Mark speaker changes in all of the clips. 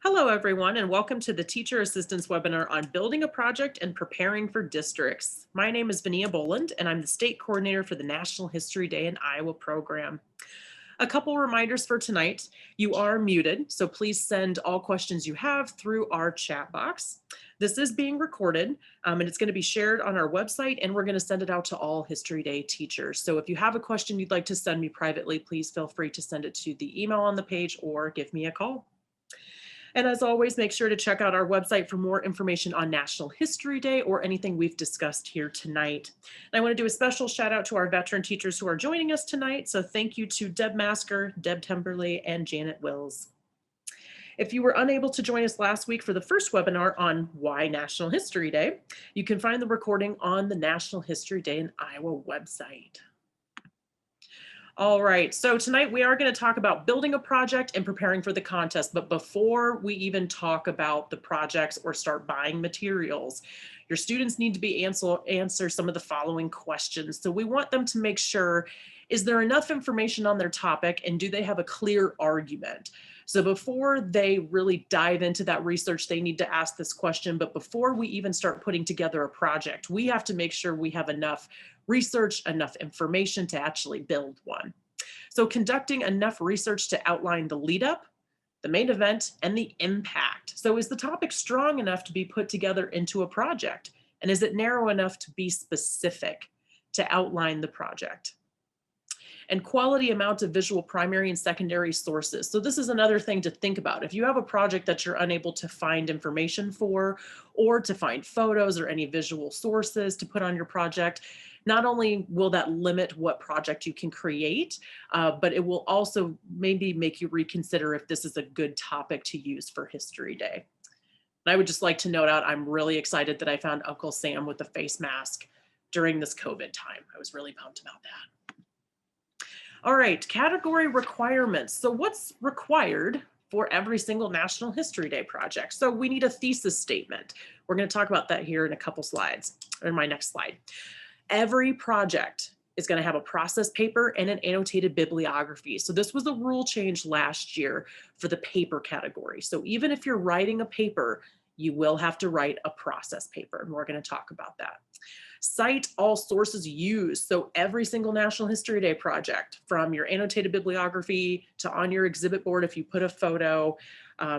Speaker 1: Hello, everyone, and welcome to the Teacher Assistance webinar on building a project and preparing for districts. My name is Vania Boland, and I'm the state coordinator for the National History Day in Iowa program. A couple reminders for tonight. You are muted, so please send all questions you have through our chat box. This is being recorded, and it's going to be shared on our website, and we're going to send it out to all History Day teachers. So if you have a question you'd like to send me privately, please feel free to send it to the email on the page or give me a call. And as always, make sure to check out our website for more information on National History Day or anything we've discussed here tonight. And I want to do a special shout out to our veteran teachers who are joining us tonight. So thank you to Deb Masker, Deb Temberley, and Janet Wills. If you were unable to join us last week for the first webinar on why National History Day, you can find the recording on the National History Day in Iowa website. All right, so tonight we are going to talk about building a project and preparing for the contest. But before we even talk about the projects or start buying materials, your students need to be answer some of the following questions. So we want them to make sure, is there enough information on their topic and do they have a clear argument? So before they really dive into that research, they need to ask this question. But before we even start putting together a project, we have to make sure we have enough research, enough information to actually build one. So conducting enough research to outline the lead up, the main event, and the impact. So is the topic strong enough to be put together into a project? And is it narrow enough to be specific to outline the project? And quality amount of visual primary and secondary sources. So this is another thing to think about. If you have a project that you're unable to find information for, or to find photos or any visual sources to put on your project, not only will that limit what project you can create, but it will also maybe make you reconsider if this is a good topic to use for History Day. And I would just like to note out, I'm really excited that I found Uncle Sam with a face mask during this COVID time. I was really pumped about that. All right, category requirements. So what's required for every single National History Day project? So we need a thesis statement. We're going to talk about that here in a couple slides, or in my next slide. Every project is going to have a process paper and an annotated bibliography. So this was a rule change last year for the paper category. So even if you're writing a paper, you will have to write a process paper, and we're going to talk about that. Cite all sources used. So every single National History Day project, from your annotated bibliography to on your exhibit board if you put a photo,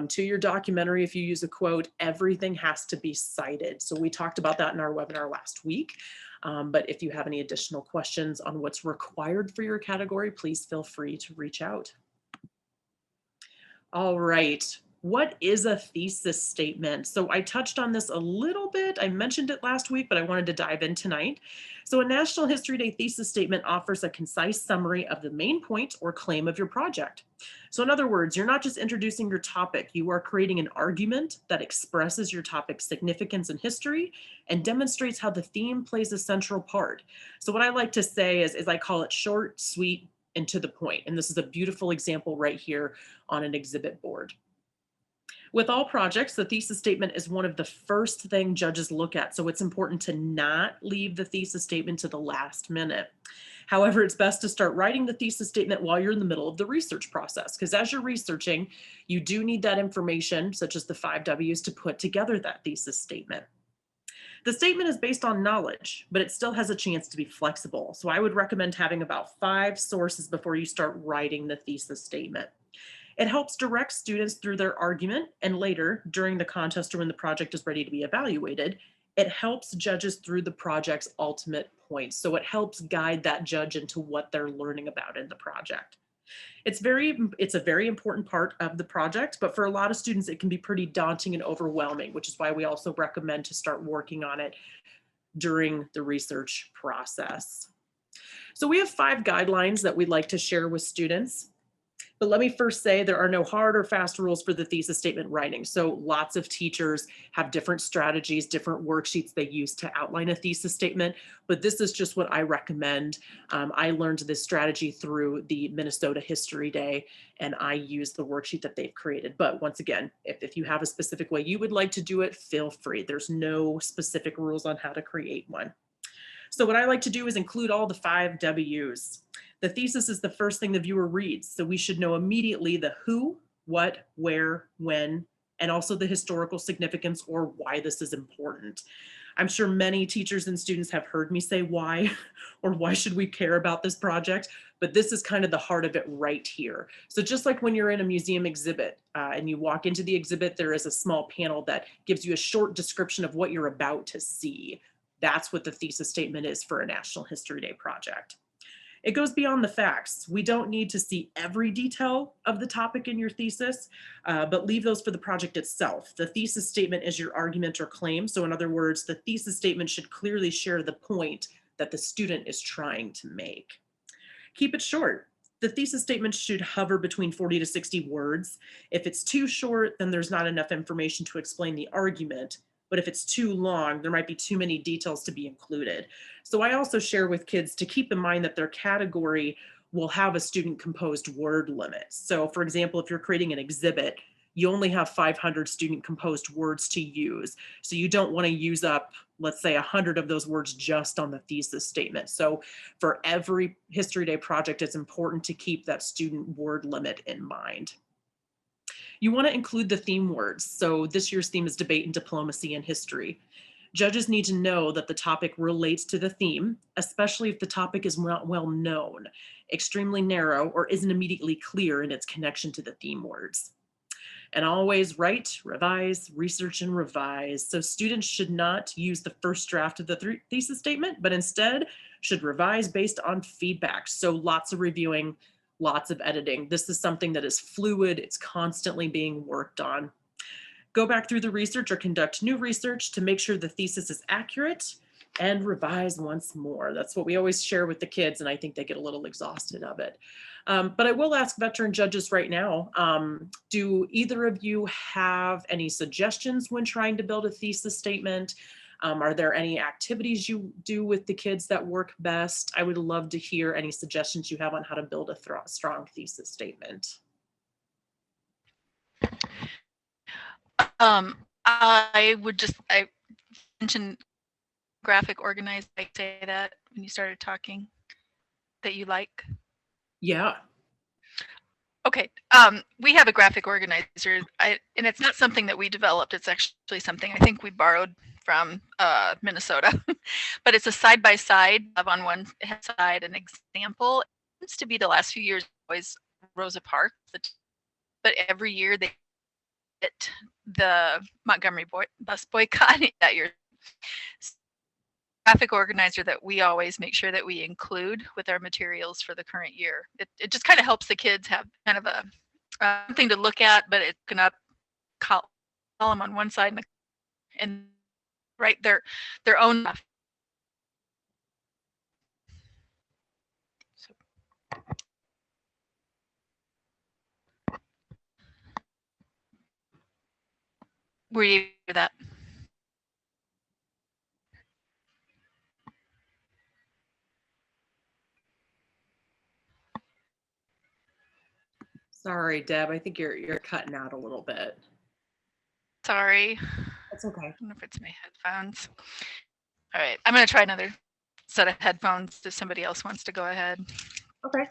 Speaker 1: to your documentary if you use a quote, everything has to be cited. So we talked about that in our webinar last week. But if you have any additional questions on what's required for your category, please feel free to reach out. All right. What is a thesis statement? So I touched on this a little bit. I mentioned it last week, but I wanted to dive in tonight. So a National History Day thesis statement offers a concise summary of the main point or claim of your project. So in other words, you're not just introducing your topic, you are creating an argument that expresses your topic's significance in history and demonstrates how the theme plays a central part. So what I like to say is I call it short, sweet, and to the point. And this is a beautiful example right here on an exhibit board. With all projects, the thesis statement is one of the first thing judges look at, so it's important to not leave the thesis statement to the last minute. However, it's best to start writing the thesis statement while you're in the middle of the research process, because as you're researching, you do need that information, such as the 5 W's, to put together that thesis statement. The statement is based on knowledge, but it still has a chance to be flexible. So I would recommend having about 5 sources before you start writing the thesis statement. It helps direct students through their argument, and later, during the contest or when the project is ready to be evaluated, it helps judges through the project's ultimate points. So it helps guide that judge into what they're learning about in the project. It's a very important part of the project, but for a lot of students, it can be pretty daunting and overwhelming, which is why we also recommend to start working on it during the research process. So we have 5 guidelines that we'd like to share with students. But let me first say there are no hard or fast rules for the thesis statement writing. So lots of teachers have different strategies, different worksheets they use to outline a thesis statement, but this is just what I recommend. I learned this strategy through the Minnesota History Day, and I use the worksheet that they've created. But once again, if you have a specific way you would like to do it, feel free. There's no specific rules on how to create one. So what I like to do is include all the 5 W's. The thesis is the first thing the viewer reads, so we should know immediately the who, what, where, when, and also the historical significance or why this is important. I'm sure many teachers and students have heard me say why or why should we care about this project, but this is kind of the heart of it right here. So just like when you're in a museum exhibit and you walk into the exhibit, there is a small panel that gives you a short description of what you're about to see. That's what the thesis statement is for a National History Day project. It goes beyond the facts. We don't need to see every detail of the topic in your thesis, but leave those for the project itself. The thesis statement is your argument or claim. So in other words, the thesis statement should clearly share the point that the student is trying to make. Keep it short. The thesis statement should hover between 40 to 60 words. If it's too short, then there's not enough information to explain the argument. But if it's too long, there might be too many details to be included. So I also share with kids to keep in mind that their category will have a student composed word limit. So for example, if you're creating an exhibit, you only have 500 student composed words to use. So you don't want to use up, let's say 100 of those words just on the thesis statement. So for every History Day project, it's important to keep that student word limit in mind. You want to include the theme words. So this year's theme is debate and diplomacy and history. Judges need to know that the topic relates to the theme, especially if the topic is not well known, extremely narrow, or isn't immediately clear in its connection to the theme words. And always write, revise, research, and revise. So students should not use the first draft of the thesis statement, but instead should revise based on feedback. So lots of reviewing, lots of editing. This is something that is fluid. It's constantly being worked on. Go back through the research or conduct new research to make sure the thesis is accurate and revise once more. That's what we always share with the kids, and I think they get a little exhausted of it. But I will ask veteran judges right now, do either of you have any suggestions when trying to build a thesis statement? Are there any activities you do with the kids that work best? I would love to hear any suggestions you have on how to build a strong thesis statement.
Speaker 2: I mentioned graphic organized. I say that when you started talking that you like.
Speaker 1: Yeah.
Speaker 2: Okay. We have a graphic organizer, and it's not something that we developed. It's actually something I think we borrowed from Minnesota, but it's a side-by-side of on one side an example. It seems to be the last few years always Rosa Parks, but every year they get the Montgomery bus boycott that year. Graphic organizer that we always make sure that we include with our materials for the current year. It just kind of helps the kids have kind of a something to look at, but it's gonna column on one side and write their own stuff. So. Were you for that?
Speaker 1: Sorry, Deb, I think you're cutting out a little bit.
Speaker 2: Sorry.
Speaker 1: That's okay.
Speaker 2: I don't know if it's my headphones. All right, I'm gonna try another set of headphones if somebody else wants to go ahead.
Speaker 1: Okay.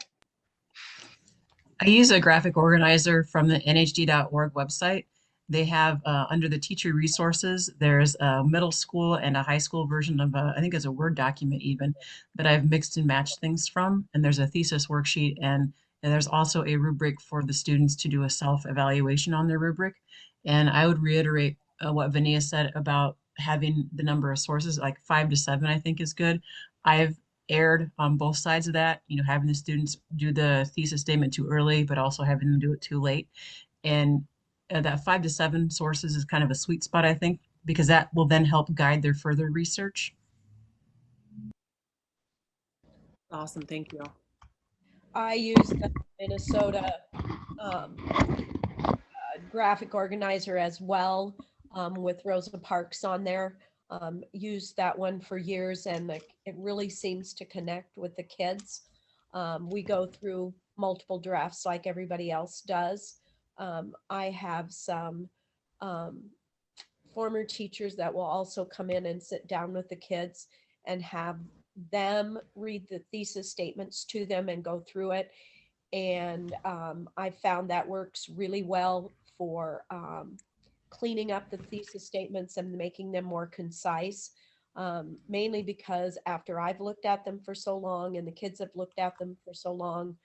Speaker 3: I use a graphic organizer from the nhd.org website. They have under the teacher resources, there's a middle school and a high school version of I think it's a Word document even, that I've mixed and matched things from. And there's a thesis worksheet and there's also a rubric for the students to do a self-evaluation on their rubric. And I would reiterate what Vania said about having the number of sources, like 5 to 7, I think is good. I've aired on both sides of that, having the students do the thesis statement too early, but also having them do it too late. And that 5 to 7 sources is kind of a sweet spot, I think, because that will then help guide their further research.
Speaker 1: Awesome, thank you.
Speaker 4: I use the Minnesota graphic organizer as well, with Rosa Parks on there. Used that one for years, and it really seems to connect with the kids. We go through multiple drafts like everybody else does. I have some former teachers that will also come in and sit down with the kids and have them read the thesis statements to them and go through it. And I found that works really well for cleaning up the thesis statements and making them more concise, mainly because after I've looked at them for so long and the kids have looked at them for so long,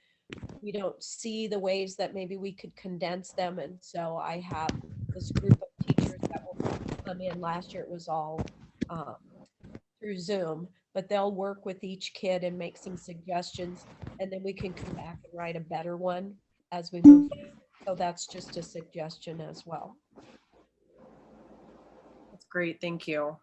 Speaker 4: we don't see the ways that maybe we could condense them. And so I have this group of teachers that will come in. Last year it was all through Zoom, but they'll work with each kid and make some suggestions, and then we can come back and write a better one as we move forward. So that's just a suggestion as well.
Speaker 1: That's great. Thank you.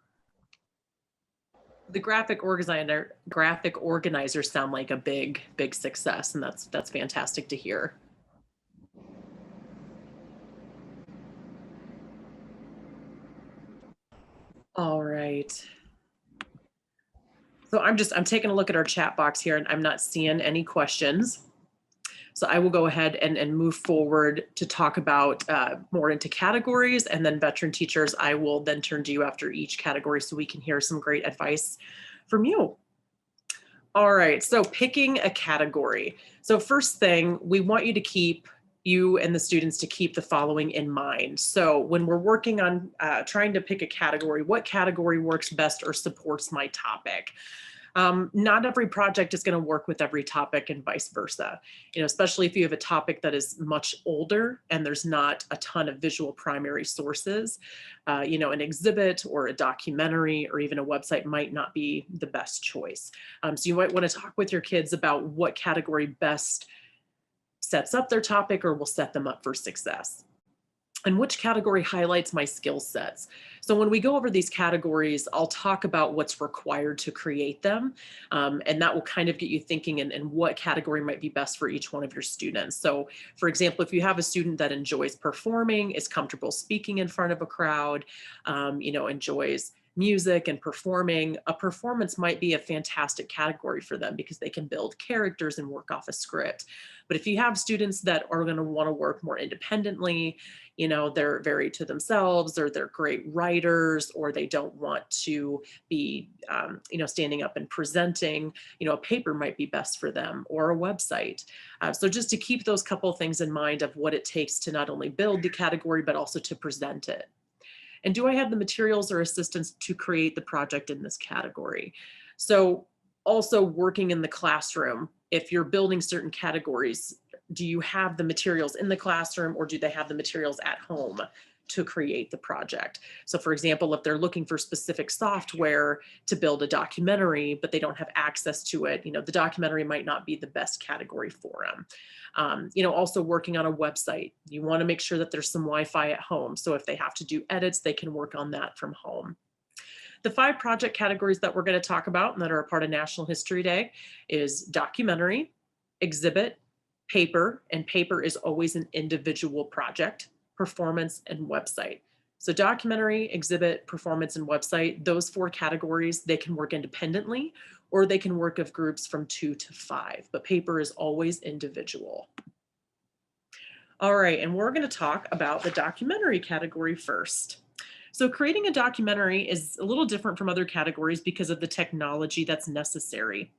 Speaker 1: The graphic organizers sound like a big success, and that's fantastic to hear. All right. So I'm taking a look at our chat box here, and I'm not seeing any questions. So I will go ahead and move forward to talk about more into categories, and then veteran teachers, I will then turn to you after each category so we can hear some great advice from you. All right, so picking a category. So first thing, we want you and the students to keep the following in mind. So when we're working on trying to pick a category, what category works best or supports my topic? Not every project is going to work with every topic and vice versa, especially if you have a topic that is much older and there's not a ton of visual primary sources, an exhibit or a documentary or even a website might not be the best choice. So you might want to talk with your kids about what category best sets up their topic or will set them up for success. And which category highlights my skill sets. So when we go over these categories, I'll talk about what's required to create them. And that will kind of get you thinking in what category might be best for each one of your students. So for example, if you have a student that enjoys performing, is comfortable speaking in front of a crowd, enjoys music and performing, a performance might be a fantastic category for them because they can build characters and work off a script. But if you have students that are going to want to work more independently, they're very to themselves, or they're great writers, or they don't want to be, standing up and presenting, a paper might be best for them, or a website. So just to keep those couple things in mind of what it takes to not only build the category, but also to present it. And do I have the materials or assistance to create the project in this category? So also working in the classroom, if you're building certain categories, do you have the materials in the classroom, or do they have the materials at home to create the project? So for example, if they're looking for specific software to build a documentary, but they don't have access to it, the documentary might not be the best category for them. Also working on a website, you want to make sure that there's some Wi-Fi at home. So if they have to do edits, they can work on that from home. The 5 project categories that we're going to talk about and that are a part of National History Day is documentary, exhibit, paper, and paper is always an individual project, performance, and website. So documentary, exhibit, performance, and website, those 4 categories, they can work independently, or they can work with groups from 2 to 5, but paper is always individual. All right, and we're going to talk about the documentary category first. So creating a documentary is a little different from other categories because of the technology that's necessary.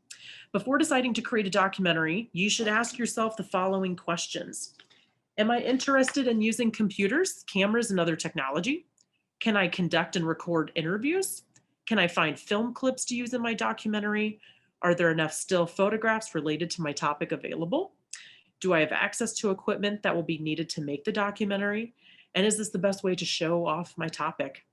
Speaker 1: Before deciding to create a documentary, you should ask yourself the following questions. Am I interested in using computers, cameras, and other technology? Can I conduct and record interviews? Can I find film clips to use in my documentary? Are there enough still photographs related to my topic available? Do I have access to equipment that will be needed to make the documentary? And is this the best way to show off my topic?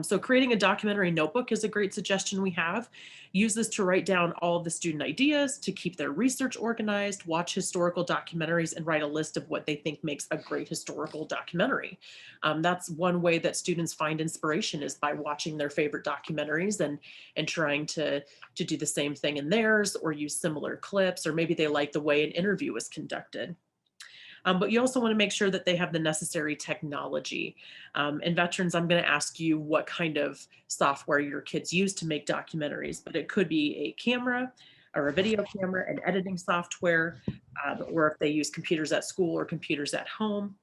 Speaker 1: So creating a documentary notebook is a great suggestion we have. Use this to write down all of the student ideas, to keep their research organized, watch historical documentaries, and write a list of what they think makes a great historical documentary. That's one way that students find inspiration, is by watching their favorite documentaries and trying to do the same thing in theirs, or use similar clips, or maybe they like the way an interview was conducted. But you also want to make sure that they have the necessary technology. And veterans, I'm going to ask you what kind of software your kids use to make documentaries, but it could be a camera or a video camera, and editing software, or if they use computers at school or computers at home.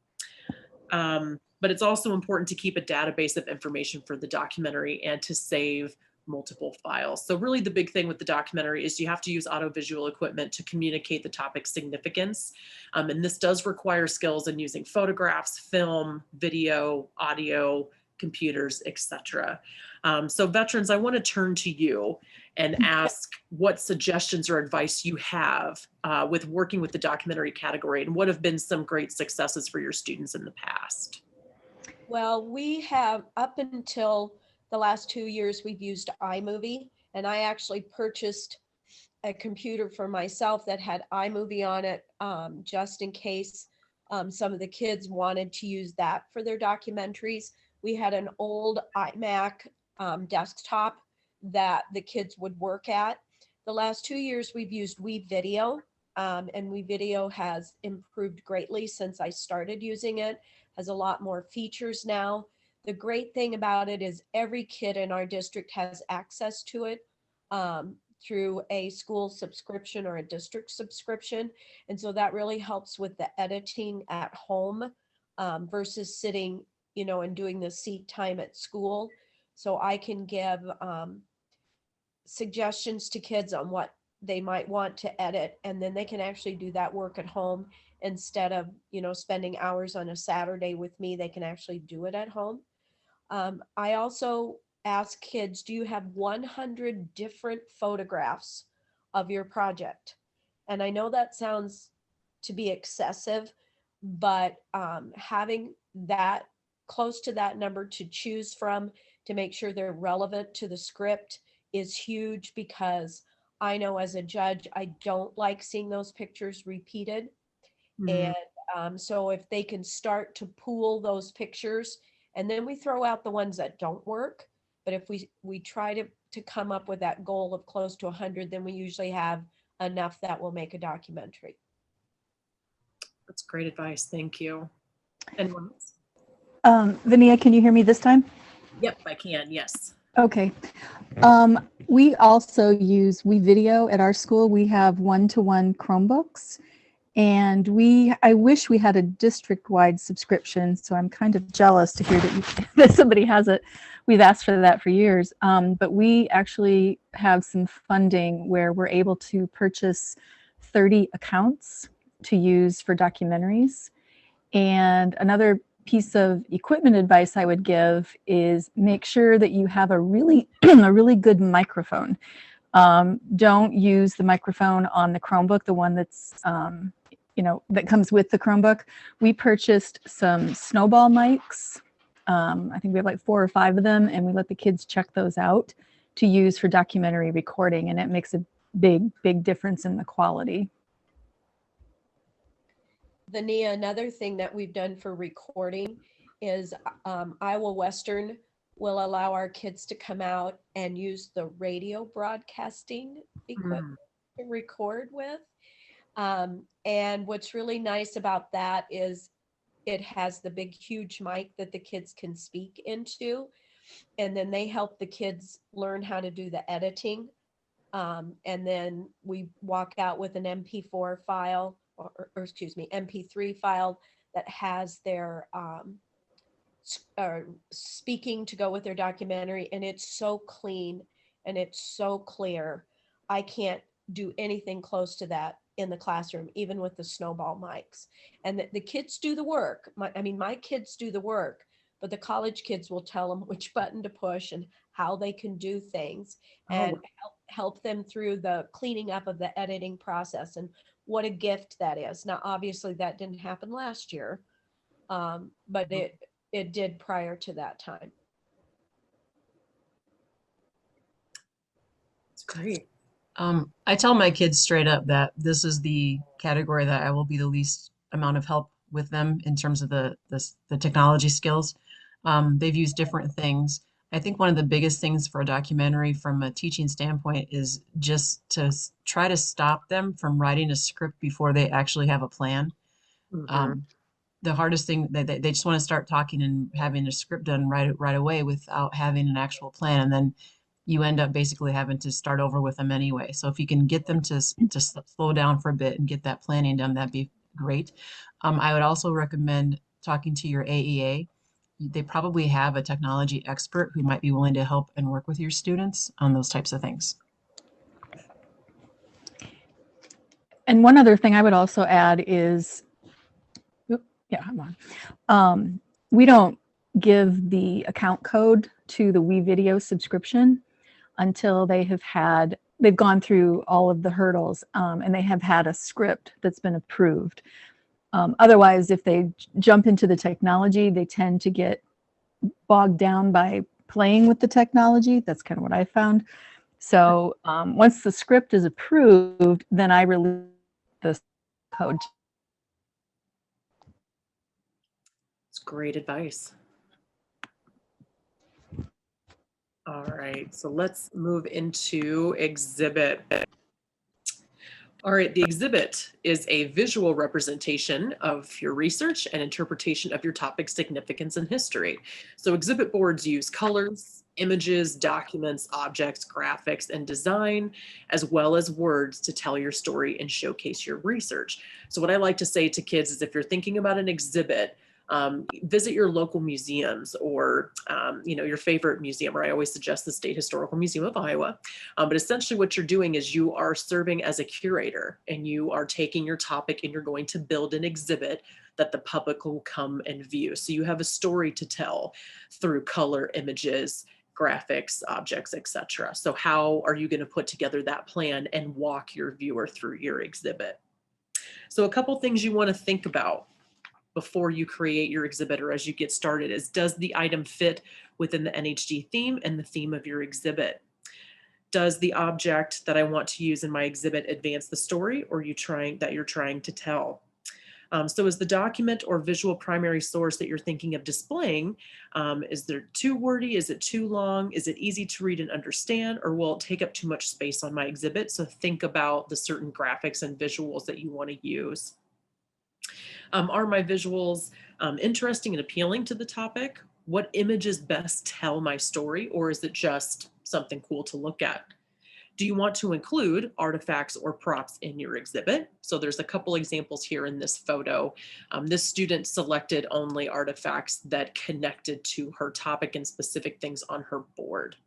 Speaker 1: But it's also important to keep a database of information for the documentary and to save multiple files. So really the big thing with the documentary is you have to use audiovisual equipment to communicate the topic's significance. And this does require skills in using photographs, film, video, audio, computers, etc. So veterans, I want to turn to you and ask what suggestions or advice you have with working with the documentary category, and what have been some great successes for your students in the past?
Speaker 4: Well, we have, up until the last 2 years, we've used iMovie, and I actually purchased a computer for myself that had iMovie on it, just in case some of the kids wanted to use that for their documentaries. We had an old iMac desktop that the kids would work at. The last 2 years, we've used WeVideo, and WeVideo has improved greatly since I started using it, has a lot more features now. The great thing about it is every kid in our district has access to it through a school subscription or a district subscription. And so that really helps with the editing at home versus sitting, and doing the seat time at school. So I can give suggestions to kids on what they might want to edit, and then they can actually do that work at home instead of, spending hours on a Saturday with me. They can actually do it at home. I also ask kids, do you have 100 different photographs of your project? And I know that sounds to be excessive, but having that close to that number to choose from to make sure they're relevant to the script is huge, because I know as a judge, I don't like seeing those pictures repeated.
Speaker 1: Mhm.
Speaker 4: And so if they can start to pool those pictures, and then we throw out the ones that don't work. But if we try to come up with that goal of close to 100, then we usually have enough that will make a documentary.
Speaker 1: That's great advice. Thank you. Anyone else?
Speaker 5: Vania, can you hear me this time?
Speaker 1: Yep, I can. Yes.
Speaker 5: Okay. We also use WeVideo at our school. We have one-to-one Chromebooks, and I wish we had a district-wide subscription. So I'm kind of jealous to hear that somebody has it. We've asked for that for years, but we actually have some funding where we're able to purchase 30 accounts to use for documentaries. And another piece of equipment advice I would give is make sure that you have a really a really good microphone. Don't use the microphone on the Chromebook, the one that's that comes with the Chromebook. We purchased some snowball mics. I think we have like 4 or 5 of them, and we let the kids check those out to use for documentary recording, and it makes a big difference in the quality.
Speaker 4: Vania, another thing that we've done for recording is Iowa Western will allow our kids to come out and use the radio broadcasting equipment to record with. And what's really nice about that is it has the big, huge mic that the kids can speak into. And then they help the kids learn how to do the editing. And then we walk out with an MP4 file, or excuse me, MP3 file that has their speaking to go with their documentary. And it's so clean and it's so clear. I can't do anything close to that in the classroom, even with the snowball mics. And the kids do the work. My kids do the work, but the college kids will tell them which button to push and how they can do things, and help them through the cleaning up of the editing process. And what a gift that is. Now, obviously that didn't happen last year, but it did prior to that time.
Speaker 1: That's great.
Speaker 3: I tell my kids straight up that this is the category that I will be the least amount of help with them in terms of the technology skills. They've used different things. I think one of the biggest things for a documentary from a teaching standpoint is just to try to stop them from writing a script before they actually have a plan. The hardest thing, they just want to start talking and having a script done right away without having an actual plan. And then you end up basically having to start over with them anyway. So if you can get them to slow down for a bit and get that planning done, that'd be great. I would also recommend talking to your AEA they probably have a technology expert who might be willing to help and work with your students on those types of things.
Speaker 5: And one other thing I would also add is, yeah, I'm on. We don't give the account code to the WeVideo subscription until they've gone through all of the hurdles, and they have had a script that's been approved. Otherwise, if they jump into the technology, they tend to get bogged down by playing with the technology. That's kind of what I found. So once the script is approved, then I release the code.
Speaker 1: It's great advice. All right, so let's move into exhibit. All right, the exhibit is a visual representation of your research and interpretation of your topic's significance in history. So exhibit boards use colors, images, documents, objects, graphics, and design, as well as words to tell your story and showcase your research. So what I like to say to kids is if you're thinking about an exhibit, visit your local museums or, your favorite museum, or I always suggest the State Historical Museum of Iowa. But essentially what you're doing is you are serving as a curator and you are taking your topic and you're going to build an exhibit that the public will come and view. So you have a story to tell through color, images, graphics, objects, etc. So how are you going to put together that plan and walk your viewer through your exhibit? So a couple things you want to think about before you create your exhibit or as you get started is, does the item fit within the NHD theme and the theme of your exhibit? Does the object that I want to use in my exhibit advance the story or you're trying to tell? So is the document or visual primary source that you're thinking of displaying, is there too wordy? Is it too long? Is it easy to read and understand, or will it take up too much space on my exhibit? So think about the certain graphics and visuals that you want to use. Are my visuals interesting and appealing to the topic? What images best tell my story, or is it just something cool to look at? Do you want to include artifacts or props in your exhibit? So there's a couple examples here in this photo. This student selected only artifacts that connected to her topic and specific things on her board.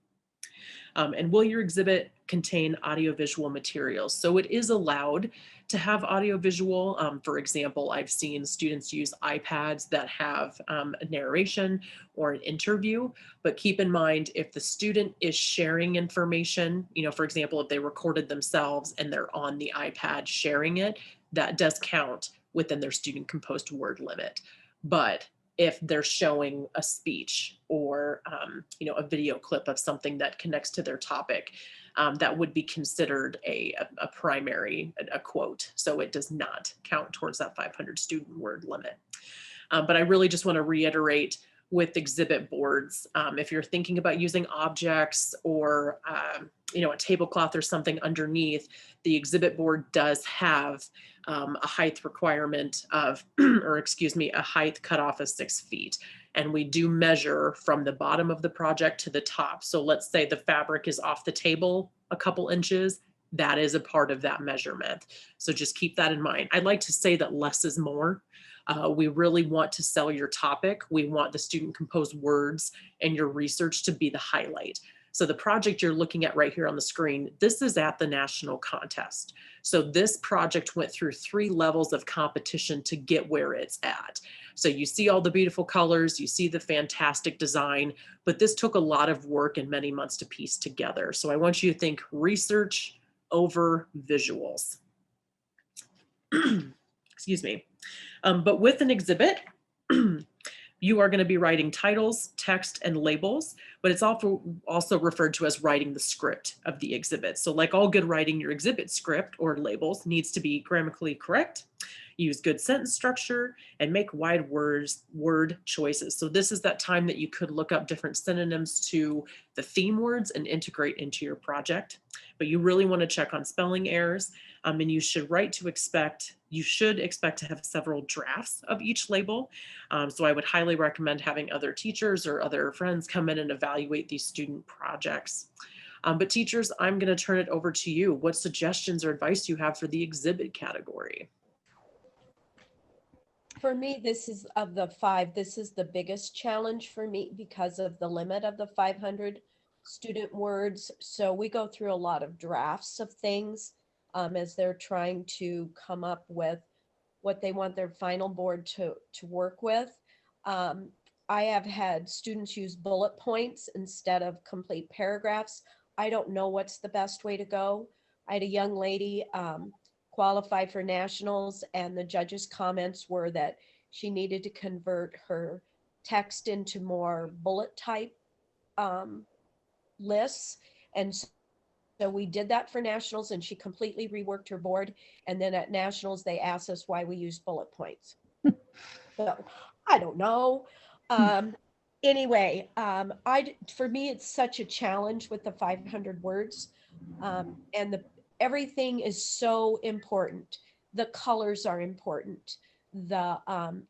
Speaker 1: And will your exhibit contain audiovisual materials? So it is allowed to have audiovisual. For example, I've seen students use iPads that have a narration or an interview, but keep in mind if the student is sharing information, for example, if they recorded themselves and they're on the iPad sharing it, that does count within their student composed word limit. But if they're showing a speech or a video clip of something that connects to their topic, that would be considered a primary, a quote. So it does not count towards that 500 student word limit. But I really just want to reiterate with exhibit boards, if you're thinking about using objects or a tablecloth or something underneath, the exhibit board does have a height requirement of, a height cutoff of 6 feet. And we do measure from the bottom of the project to the top. So let's say the fabric is off the table a couple inches, that is a part of that measurement. So just keep that in mind. I'd like to say that less is more. We really want to sell your topic. We want the student composed words and your research to be the highlight. So the project you're looking at right here on the screen, this is at the national contest. So this project went through 3 levels of competition to get where it's at. So you see all the beautiful colors, you see the fantastic design, but this took a lot of work and many months to piece together. So I want you to think research over visuals. Excuse me. But with an exhibit, you are going to be writing titles, text, and labels, but it's also referred to as writing the script of the exhibit. So like all good writing, your exhibit script or labels needs to be grammatically correct, use good sentence structure, and make wide word choices. So this is that time that you could look up different synonyms to the theme words and integrate into your project. But you really want to check on spelling errors, and you should expect to have several drafts of each label. So I would highly recommend having other teachers or other friends come in and evaluate these student projects. But teachers, I'm going to turn it over to you. What suggestions or advice do you have for the exhibit category?
Speaker 4: For me, this is of the 5, this is the biggest challenge for me because of the limit of the 500 student words. So we go through a lot of drafts of things as they're trying to come up with what they want their final board to work with. I have had students use bullet points instead of complete paragraphs. I don't know what's the best way to go. I had a young lady qualify for nationals, and the judges' comments were that she needed to convert her text into more bullet type lists. And so we did that for nationals, and she completely reworked her board. And then at nationals, they asked us why we use bullet points. So I don't know. Anyway, for me, it's such a challenge with the 500 words, and everything is so important. The colors are important. The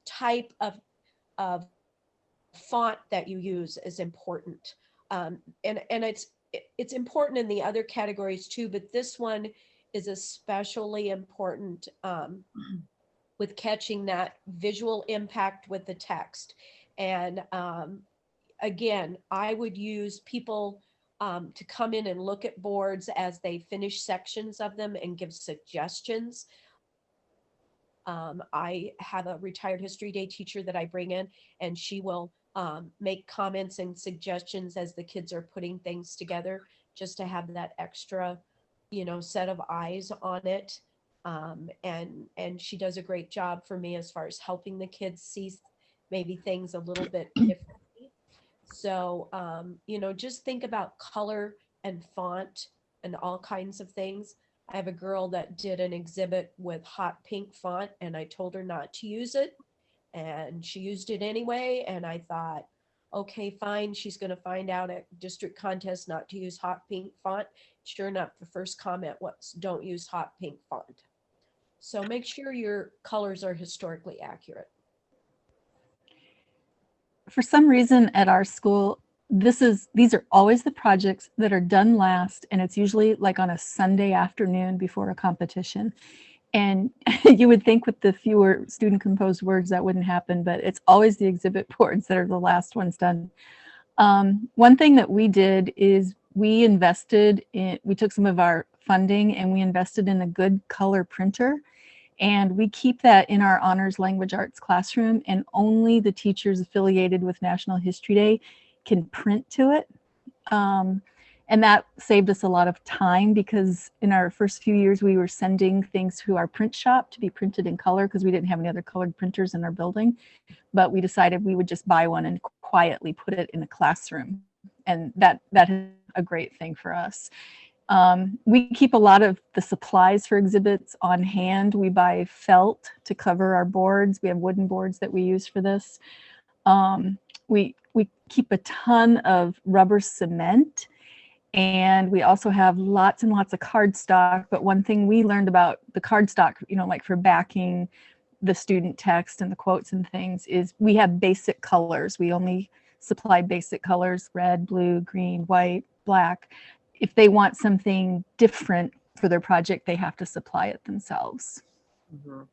Speaker 4: type of font that you use is important, and it's important in the other categories too. But this one is especially important with catching that visual impact with the text. And again, I would use people to come in and look at boards as they finish sections of them and give suggestions. I have a retired History Day teacher that I bring in, and she will make comments and suggestions as the kids are putting things together, just to have that extra, set of eyes on it. And she does a great job for me as far as helping the kids see maybe things a little bit differently. So, just think about color and font and all kinds of things. I have a girl that did an exhibit with hot pink font, and I told her not to use it, and she used it anyway. And I thought, okay, fine. She's going to find out at district contest not to use hot pink font. Sure enough, the first comment was, don't use hot pink font. So make sure your colors are historically accurate.
Speaker 5: For some reason at our school, these are always the projects that are done last, and it's usually like on a Sunday afternoon before a competition. And you would think with the fewer student composed words that wouldn't happen, but it's always the exhibit boards that are the last ones done. One thing that we did is we took some of our funding and we invested in a good color printer. And we keep that in our honors language arts classroom, and only the teachers affiliated with National History Day can print to it. And that saved us a lot of time, because in our first few years, we were sending things to our print shop to be printed in color because we didn't have any other colored printers in our building. But we decided we would just buy one and quietly put it in a classroom. And that is a great thing for us. We keep a lot of the supplies for exhibits on hand. We buy felt to cover our boards. We have wooden boards that we use for this. We keep a ton of rubber cement, and we also have lots and lots of cardstock. But one thing we learned about the cardstock, like for backing the student text and the quotes and things, is we have basic colors. We only supply basic colors: red, blue, green, white, black. If they want something different for their project, they have to supply it themselves.
Speaker 1: Mhm.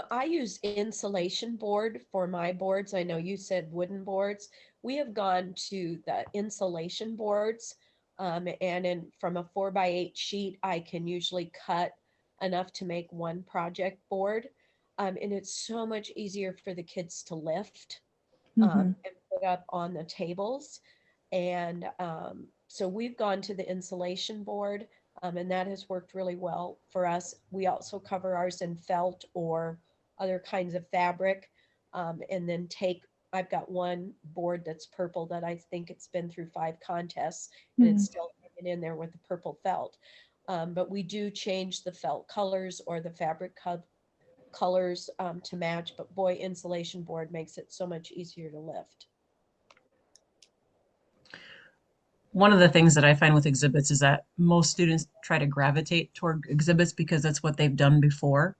Speaker 4: I use insulation board for my boards. I know you said wooden boards. We have gone to the insulation boards, and from a 4x8 sheet, I can usually cut enough to make one project board. And it's so much easier for the kids to lift and put up on the tables. And so we've gone to the insulation board, and that has worked really well for us. We also cover ours in felt or other kinds of fabric, and then I've got one board that's purple that I think it's been through 5 contests, and it's still hanging in there with the purple felt. But we do change the felt colors or the fabric colors to match. But boy, insulation board makes it so much easier to lift.
Speaker 3: One of the things that I find with exhibits is that most students try to gravitate toward exhibits because that's what they've done before.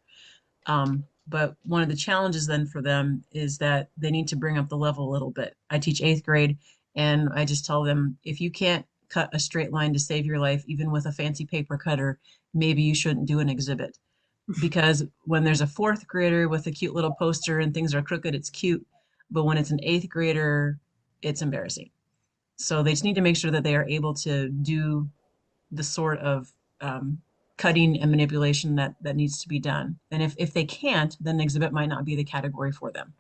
Speaker 3: But one of the challenges then for them is that they need to bring up the level a little bit. I teach 8th grade, and I just tell them, if you can't cut a straight line to save your life, even with a fancy paper cutter, maybe you shouldn't do an exhibit. because when there's a fourth grader with a cute little poster and things are crooked, it's cute. But when it's an eighth grader, it's embarrassing. So they just need to make sure that they are able to do the sort of cutting and manipulation that needs to be done. And if they can't, then exhibit might not be the category for them.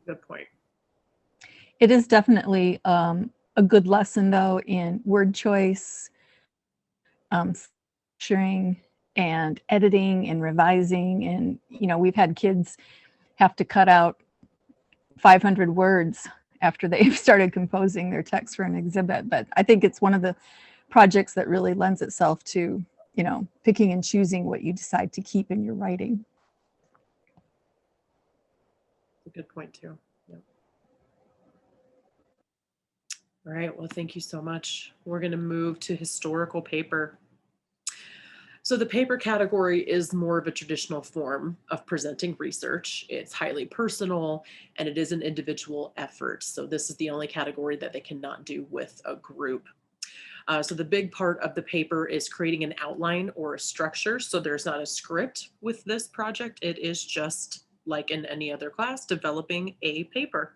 Speaker 1: Good point.
Speaker 5: It is definitely a good lesson, though, in word choice, structuring, and editing and revising. And, you know, we've had kids have to cut out 500 words after they've started composing their text for an exhibit. But I think it's one of the projects that really lends itself to, you know, picking and choosing what you decide to keep in your writing.
Speaker 1: A good point too. Yep. All right, well, thank you so much. We're going to move to historical paper. So the paper category is more of a traditional form of presenting research. It's highly personal and it is an individual effort. So this is the only category that they cannot do with a group. So the big part of the paper is creating an outline or a structure. So there's not a script with this project. It is just like in any other class, developing a paper.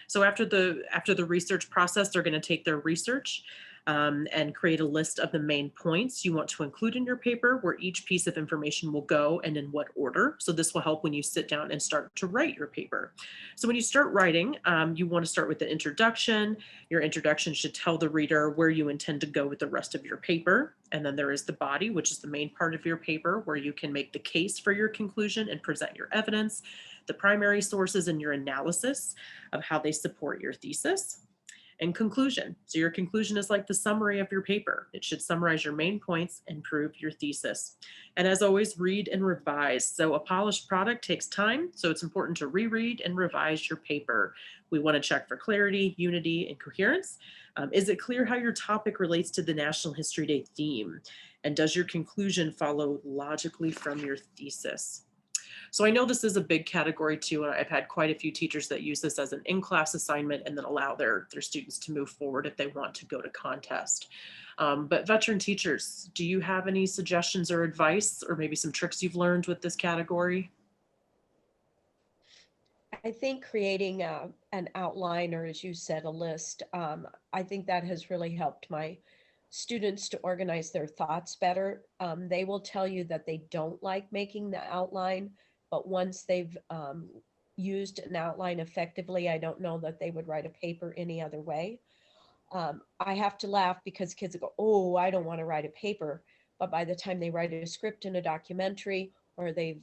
Speaker 1: So after the research process, they're going to take their research and create a list of the main points you want to include in your paper, where each piece of information will go and in what order. So this will help when you sit down and start to write your paper. So when you start writing, you want to start with the introduction. Your introduction should tell the reader where you intend to go with the rest of your paper. And then there is the body, which is the main part of your paper, where you can make the case for your conclusion and present your evidence, the primary sources, and your analysis of how they support your thesis. And conclusion. So your conclusion is like the summary of your paper. It should summarize your main points and prove your thesis. And as always, read and revise. So a polished product takes time, so it's important to reread and revise your paper. We want to check for clarity, unity, and coherence. Is it clear how your topic relates to the National History Day theme? And does your conclusion follow logically from your thesis? So I know this is a big category too, and I've had quite a few teachers that use this as an in-class assignment and then allow their students to move forward if they want to go to contest. But veteran teachers, do you have any suggestions or advice, or maybe some tricks you've learned with this category?
Speaker 4: I think creating an outline, or as you said, a list, I think that has really helped my students to organize their thoughts better. They will tell you that they don't like making the outline, but once they've used an outline effectively, I don't know that they would write a paper any other way. I have to laugh because kids go, oh, I don't want to write a paper. But by the time they write a script in a documentary, or they've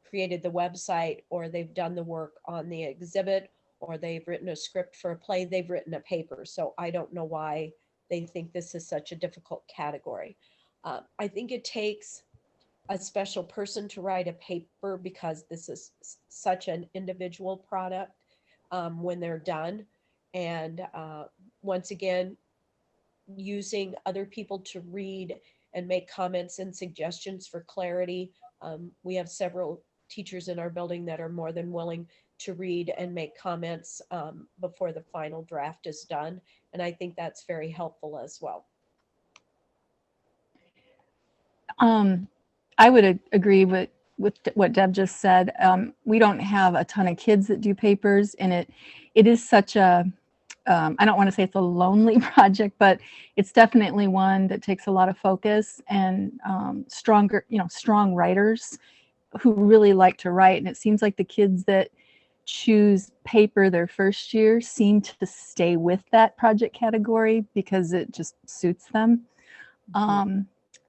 Speaker 4: created the website, or they've done the work on the exhibit, or they've written a script for a play, they've written a paper. So I don't know why they think this is such a difficult category. I think it takes a special person to write a paper, because this is such an individual product when they're done. And once again, using other people to read and make comments and suggestions for clarity. We have several teachers in our building that are more than willing to read and make comments before the final draft is done. And I think that's very helpful as well.
Speaker 5: I would agree with what Deb just said. We don't have a ton of kids that do papers, and it is such a, I don't want to say it's a lonely project, but it's definitely one that takes a lot of focus and strong writers who really like to write. And it seems like the kids that choose paper their first year seem to stay with that project category because it just suits them.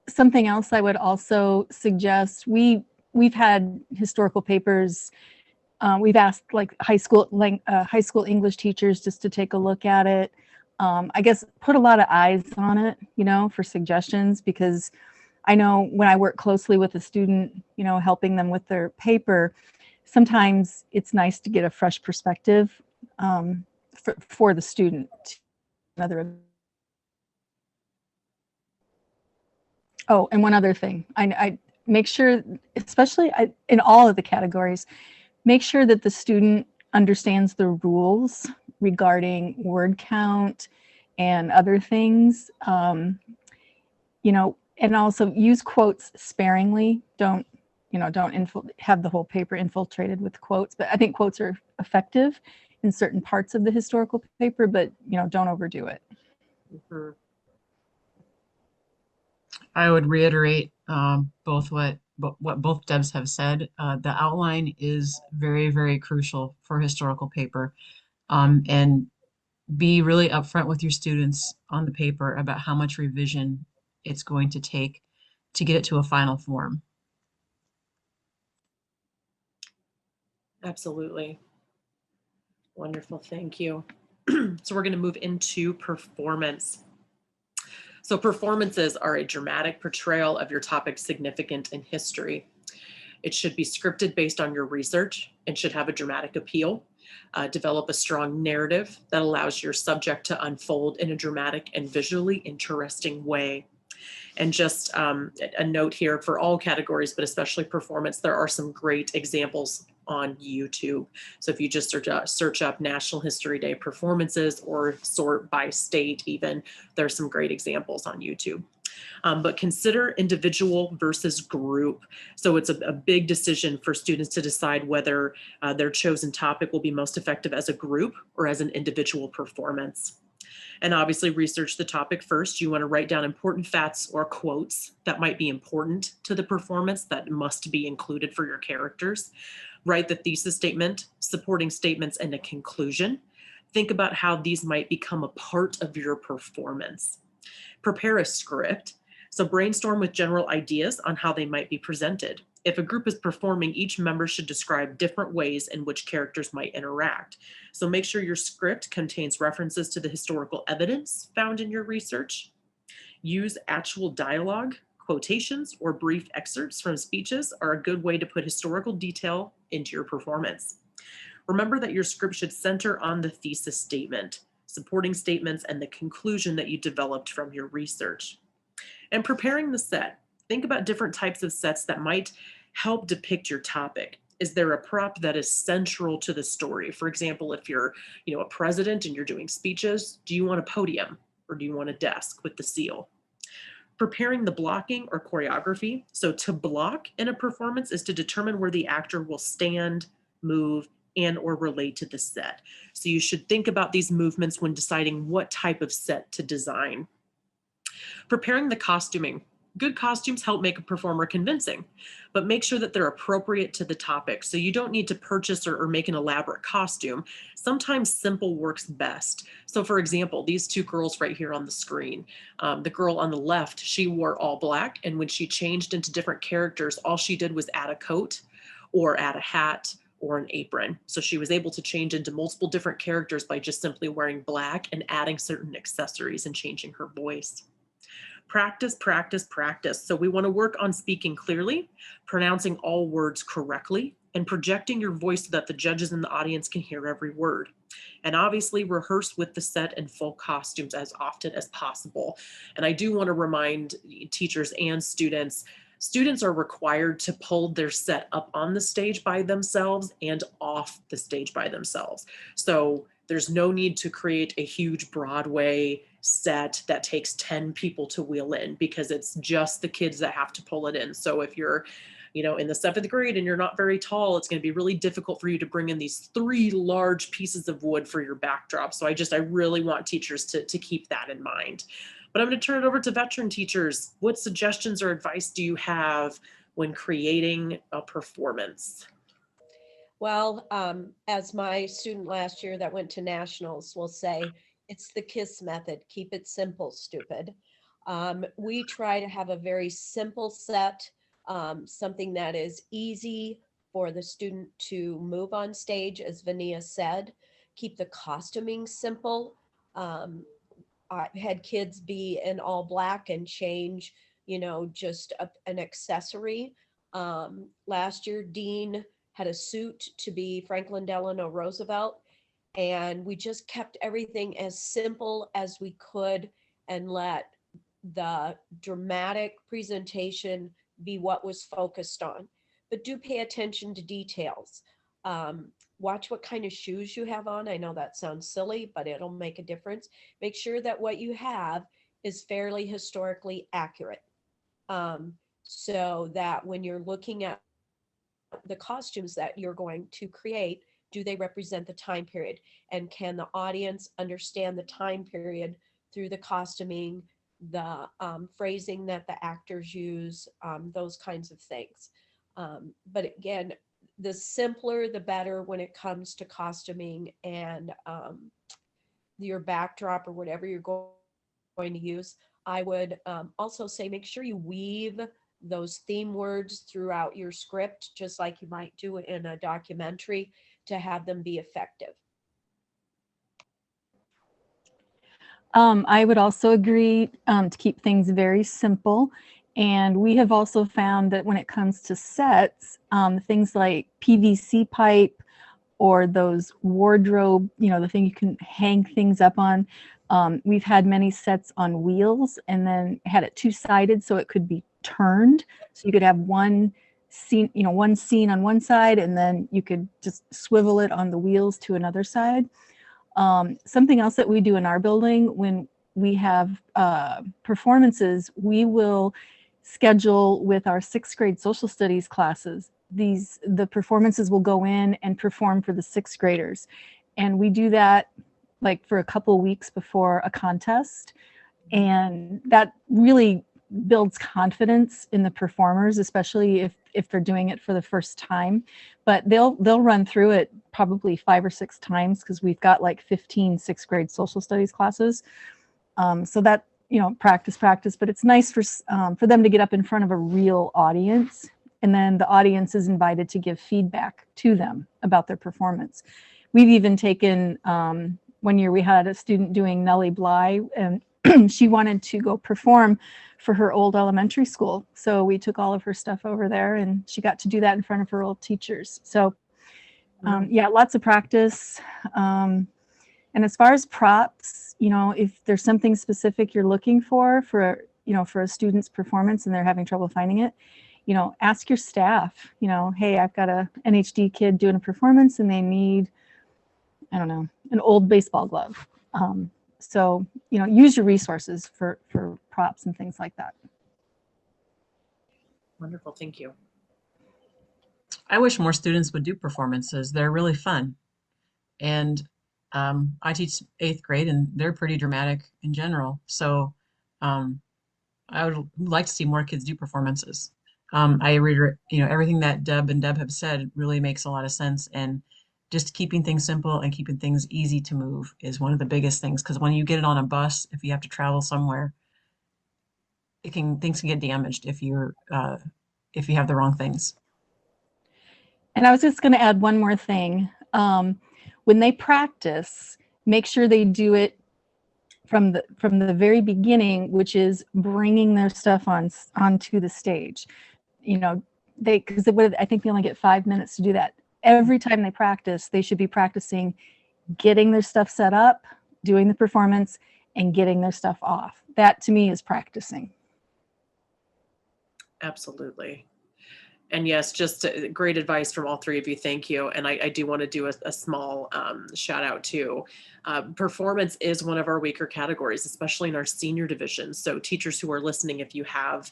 Speaker 5: Something else I would also suggest, we've had historical papers. We've asked like high school English teachers just to take a look at it. I guess put a lot of eyes on it, for suggestions, because I know when I work closely with a student, helping them with their paper, sometimes it's nice to get a fresh perspective for the student. Oh, and one other thing, I make sure, especially in all of the categories, make sure that the student understands the rules regarding word count and other things. And also use quotes sparingly. Don't have the whole paper infiltrated with quotes, but I think quotes are effective in certain parts of the historical paper, but don't overdo it.
Speaker 1: Mhm.
Speaker 3: I would reiterate what both Debs have said. The outline is very, very crucial for historical paper, and be really upfront with your students on the paper about how much revision it's going to take to get it to a final form.
Speaker 1: Absolutely. Wonderful, thank you. So we're going to move into performance. So performances are a dramatic portrayal of your topic's significance in history. It should be scripted based on your research and should have a dramatic appeal. Develop a strong narrative that allows your subject to unfold in a dramatic and visually interesting way. And just a note here for all categories, but especially performance, there are some great examples on YouTube. So if you just search up National History Day performances or sort by state even, there's some great examples on YouTube. But consider individual versus group. So it's a big decision for students to decide whether their chosen topic will be most effective as a group or as an individual performance. And obviously research the topic first. You want to write down important facts or quotes that might be important to the performance that must be included for your characters. Write the thesis statement, supporting statements, and a conclusion. Think about how these might become a part of your performance. Prepare a script. So brainstorm with general ideas on how they might be presented. If a group is performing, each member should describe different ways in which characters might interact. So make sure your script contains references to the historical evidence found in your research. Use actual dialogue, quotations, or brief excerpts from speeches are a good way to put historical detail into your performance. Remember that your script should center on the thesis statement, supporting statements, and the conclusion that you developed from your research. And preparing the set. Think about different types of sets that might help depict your topic. Is there a prop that is central to the story? For example, if you're, a president and you're doing speeches, do you want a podium or do you want a desk with the seal? Preparing the blocking or choreography. So to block in a performance is to determine where the actor will stand, move, and or relate to the set. So you should think about these movements when deciding what type of set to design. Preparing the costuming. Good costumes help make a performer convincing, but make sure that they're appropriate to the topic. So you don't need to purchase or make an elaborate costume. Sometimes simple works best. So for example, these two girls right here on the screen, the girl on the left, she wore all black. And when she changed into different characters, all she did was add a coat or add a hat or an apron. So she was able to change into multiple different characters by just simply wearing black and adding certain accessories and changing her voice. Practice, practice, practice. So we want to work on speaking clearly, pronouncing all words correctly, and projecting your voice so that the judges and the audience can hear every word. And obviously rehearse with the set and full costumes as often as possible. And I do want to remind teachers and students are required to pull their set up on the stage by themselves and off the stage by themselves. So there's no need to create a huge Broadway set that takes 10 people to wheel in, because it's just the kids that have to pull it in. So if you're, in the 7th grade and you're not very tall, it's going to be really difficult for you to bring in these 3 large pieces of wood for your backdrop. So I really want teachers to keep that in mind. But I'm going to turn it over to veteran teachers. What suggestions or advice do you have when creating a performance?
Speaker 4: Well, as my student last year that went to nationals will say, it's the KISS method. Keep it simple, stupid. We try to have a very simple set, something that is easy for the student to move on stage, as Vania said. Keep the costuming simple. I had kids be in all black and change, just an accessory. Last year, Dean had a suit to be Franklin Delano Roosevelt. And we just kept everything as simple as we could and let the dramatic presentation be what was focused on. But do pay attention to details. Watch what kind of shoes you have on. I know that sounds silly, but it'll make a difference. Make sure that what you have is fairly historically accurate. so that when you're looking at the costumes that you're going to create, do they represent the time period? And can the audience understand the time period through the costuming, the phrasing that the actors use, those kinds of things. But again, the simpler, the better when it comes to costuming and your backdrop or whatever you're going to use. I would also say make sure you weave those theme words throughout your script, just like you might do in a documentary, to have them be effective.
Speaker 5: I would also agree to keep things very simple. And we have also found that when it comes to sets, things like PVC pipe or those wardrobe, the thing you can hang things up on. We've had many sets on wheels and then had it two-sided so it could be turned. So you could have one scene, one scene on one side, and then you could just swivel it on the wheels to another side. Something else that we do in our building when we have performances, we will schedule with our 6th grade social studies classes. The performances will go in and perform for the 6th graders. And we do that like for a couple weeks before a contest. And that really builds confidence in the performers, especially if they're doing it for the first time. But they'll run through it probably 5 or 6 times because we've got like 15 6th grade social studies classes. So that, practice, but it's nice for them to get up in front of a real audience. And then the audience is invited to give feedback to them about their performance. We've even taken, one year we had a student doing Nellie Bly, and she wanted to go perform for her old elementary school. So we took all of her stuff over there and she got to do that in front of her old teachers. So yeah, lots of practice. And as far as props, if there's something specific you're looking for a student's performance and they're having trouble finding it, ask your staff, hey, I've got a NHD kid doing a performance and they need, I don't know, an old baseball glove. So, use your resources for props and things like that.
Speaker 1: Wonderful, thank you.
Speaker 3: I wish more students would do performances. They're really fun. And I teach 8th grade and they're pretty dramatic in general. So I would like to see more kids do performances. I read, everything that Deb and Deb have said really makes a lot of sense. And just keeping things simple and keeping things easy to move is one of the biggest things. Because when you get it on a bus, if you have to travel somewhere, things can get damaged if you have the wrong things.
Speaker 5: And I was just going to add one more thing. When they practice, make sure they do it from the very beginning, which is bringing their stuff onto the stage. Because I think they only get 5 minutes to do that. Every time they practice, they should be practicing getting their stuff set up, doing the performance, and getting their stuff off. That to me is practicing.
Speaker 1: Absolutely. And yes, just great advice from all three of you. Thank you. And I do want to do a small shout out too. Performance is one of our weaker categories, especially in our senior division. So teachers who are listening, if you have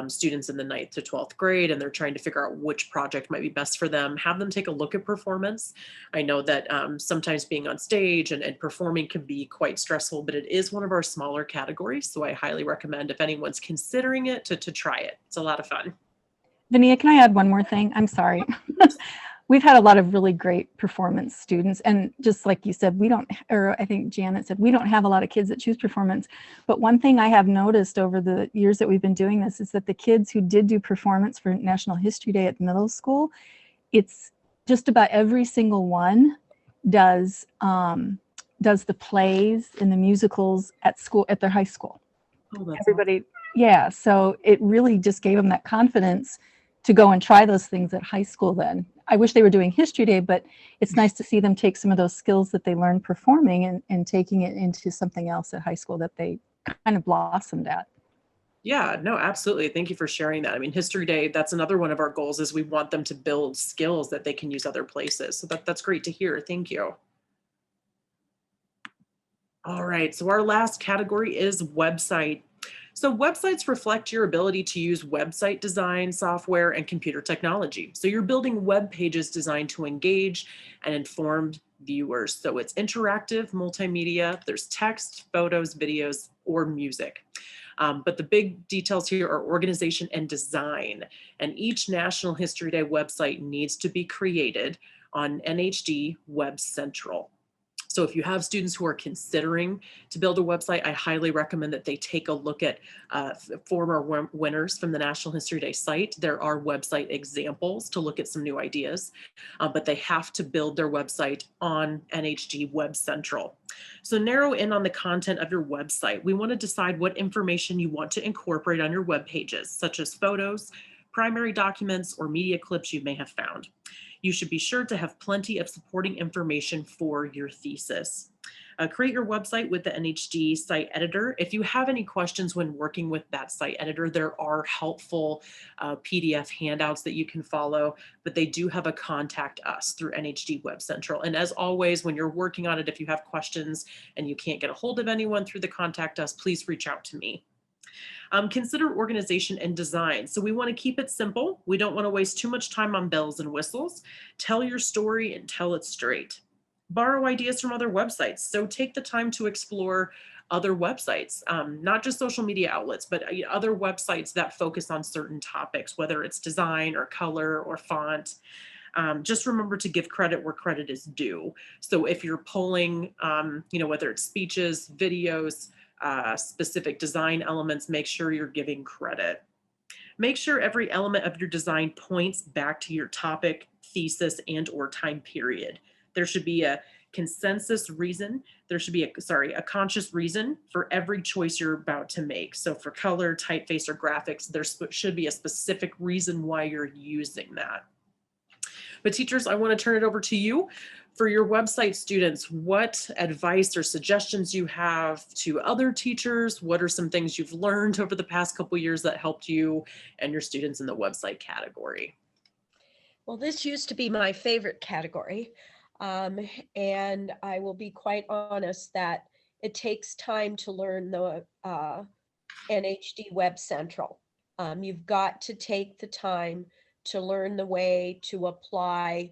Speaker 1: students in the 9th to 12th grade and they're trying to figure out which project might be best for them, have them take a look at performance. I know that sometimes being on stage and performing can be quite stressful, but it is one of our smaller categories. So I highly recommend if anyone's considering it to try it. It's a lot of fun.
Speaker 5: Vania, can I add one more thing? I'm sorry. We've had a lot of really great performance students. And just like you said, I think Janet said, we don't have a lot of kids that choose performance. But one thing I have noticed over the years that we've been doing this is that the kids who did do performance for National History Day at middle school, it's just about every single one does the plays and the musicals at school, at their high school.
Speaker 1: Oh, that's
Speaker 5: Everybody, yeah. So it really just gave them that confidence to go and try those things at high school then. I wish they were doing History Day, but it's nice to see them take some of those skills that they learned performing and taking it into something else at high school that they kind of blossomed at.
Speaker 1: Yeah, no, absolutely. Thank you for sharing that. I mean, History Day, that's another one of our goals is we want them to build skills that they can use other places. So that's great to hear. Thank you. All right, so our last category is website. So websites reflect your ability to use website design software and computer technology. So you're building web pages designed to engage and inform viewers. So it's interactive, multimedia, there's text, photos, videos, or music. But the big details here are organization and design. And each National History Day website needs to be created on NHD Web Central. So if you have students who are considering to build a website, I highly recommend that they take a look at former winners from the National History Day site. There are website examples to look at some new ideas, but they have to build their website on NHD Web Central. So narrow in on the content of your website. We want to decide what information you want to incorporate on your web pages, such as photos, primary documents, or media clips you may have found. You should be sure to have plenty of supporting information for your thesis. Create your website with the NHD site editor. If you have any questions when working with that site editor, there are helpful PDF handouts that you can follow, but they do have a contact us through NHD Web Central. And as always, when you're working on it, if you have questions and you can't get a hold of anyone through the contact us, please reach out to me. Consider organization and design. So we want to keep it simple. We don't want to waste too much time on bells and whistles. Tell your story and tell it straight. Borrow ideas from other websites. So take the time to explore other websites, not just social media outlets, but other websites that focus on certain topics, whether it's design or color or font. Just remember to give credit where credit is due. So if you're pulling, whether it's speeches, videos, specific design elements, make sure you're giving credit. Make sure every element of your design points back to your topic, thesis, and or time period. There should be a consensus reason. There should be a conscious reason for every choice you're about to make. So for color, typeface, or graphics, there should be a specific reason why you're using that. But teachers, I want to turn it over to you. For your website students, what advice or suggestions you have to other teachers? What are some things you've learned over the past couple years that helped you and your students in the website category?
Speaker 4: Well, this used to be my favorite category. And I will be quite honest that it takes time to learn the NHD Web Central. You've got to take the time to learn the way to apply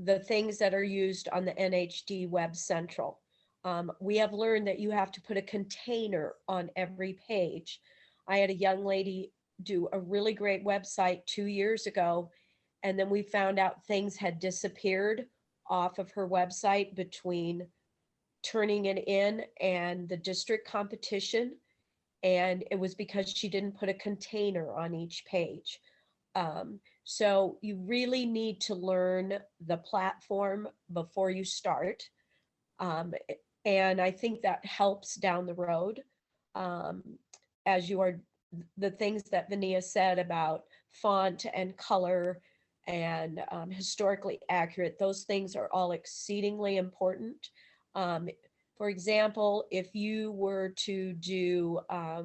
Speaker 4: the things that are used on the NHD Web Central. We have learned that you have to put a container on every page. I had a young lady do a really great website 2 years ago, and then we found out things had disappeared off of her website between turning it in and the district competition. And it was because she didn't put a container on each page. So you really need to learn the platform before you start. And I think that helps down the road as you are, the things that Vania said about font and color and historically accurate, those things are all exceedingly important. For example, if you were to do a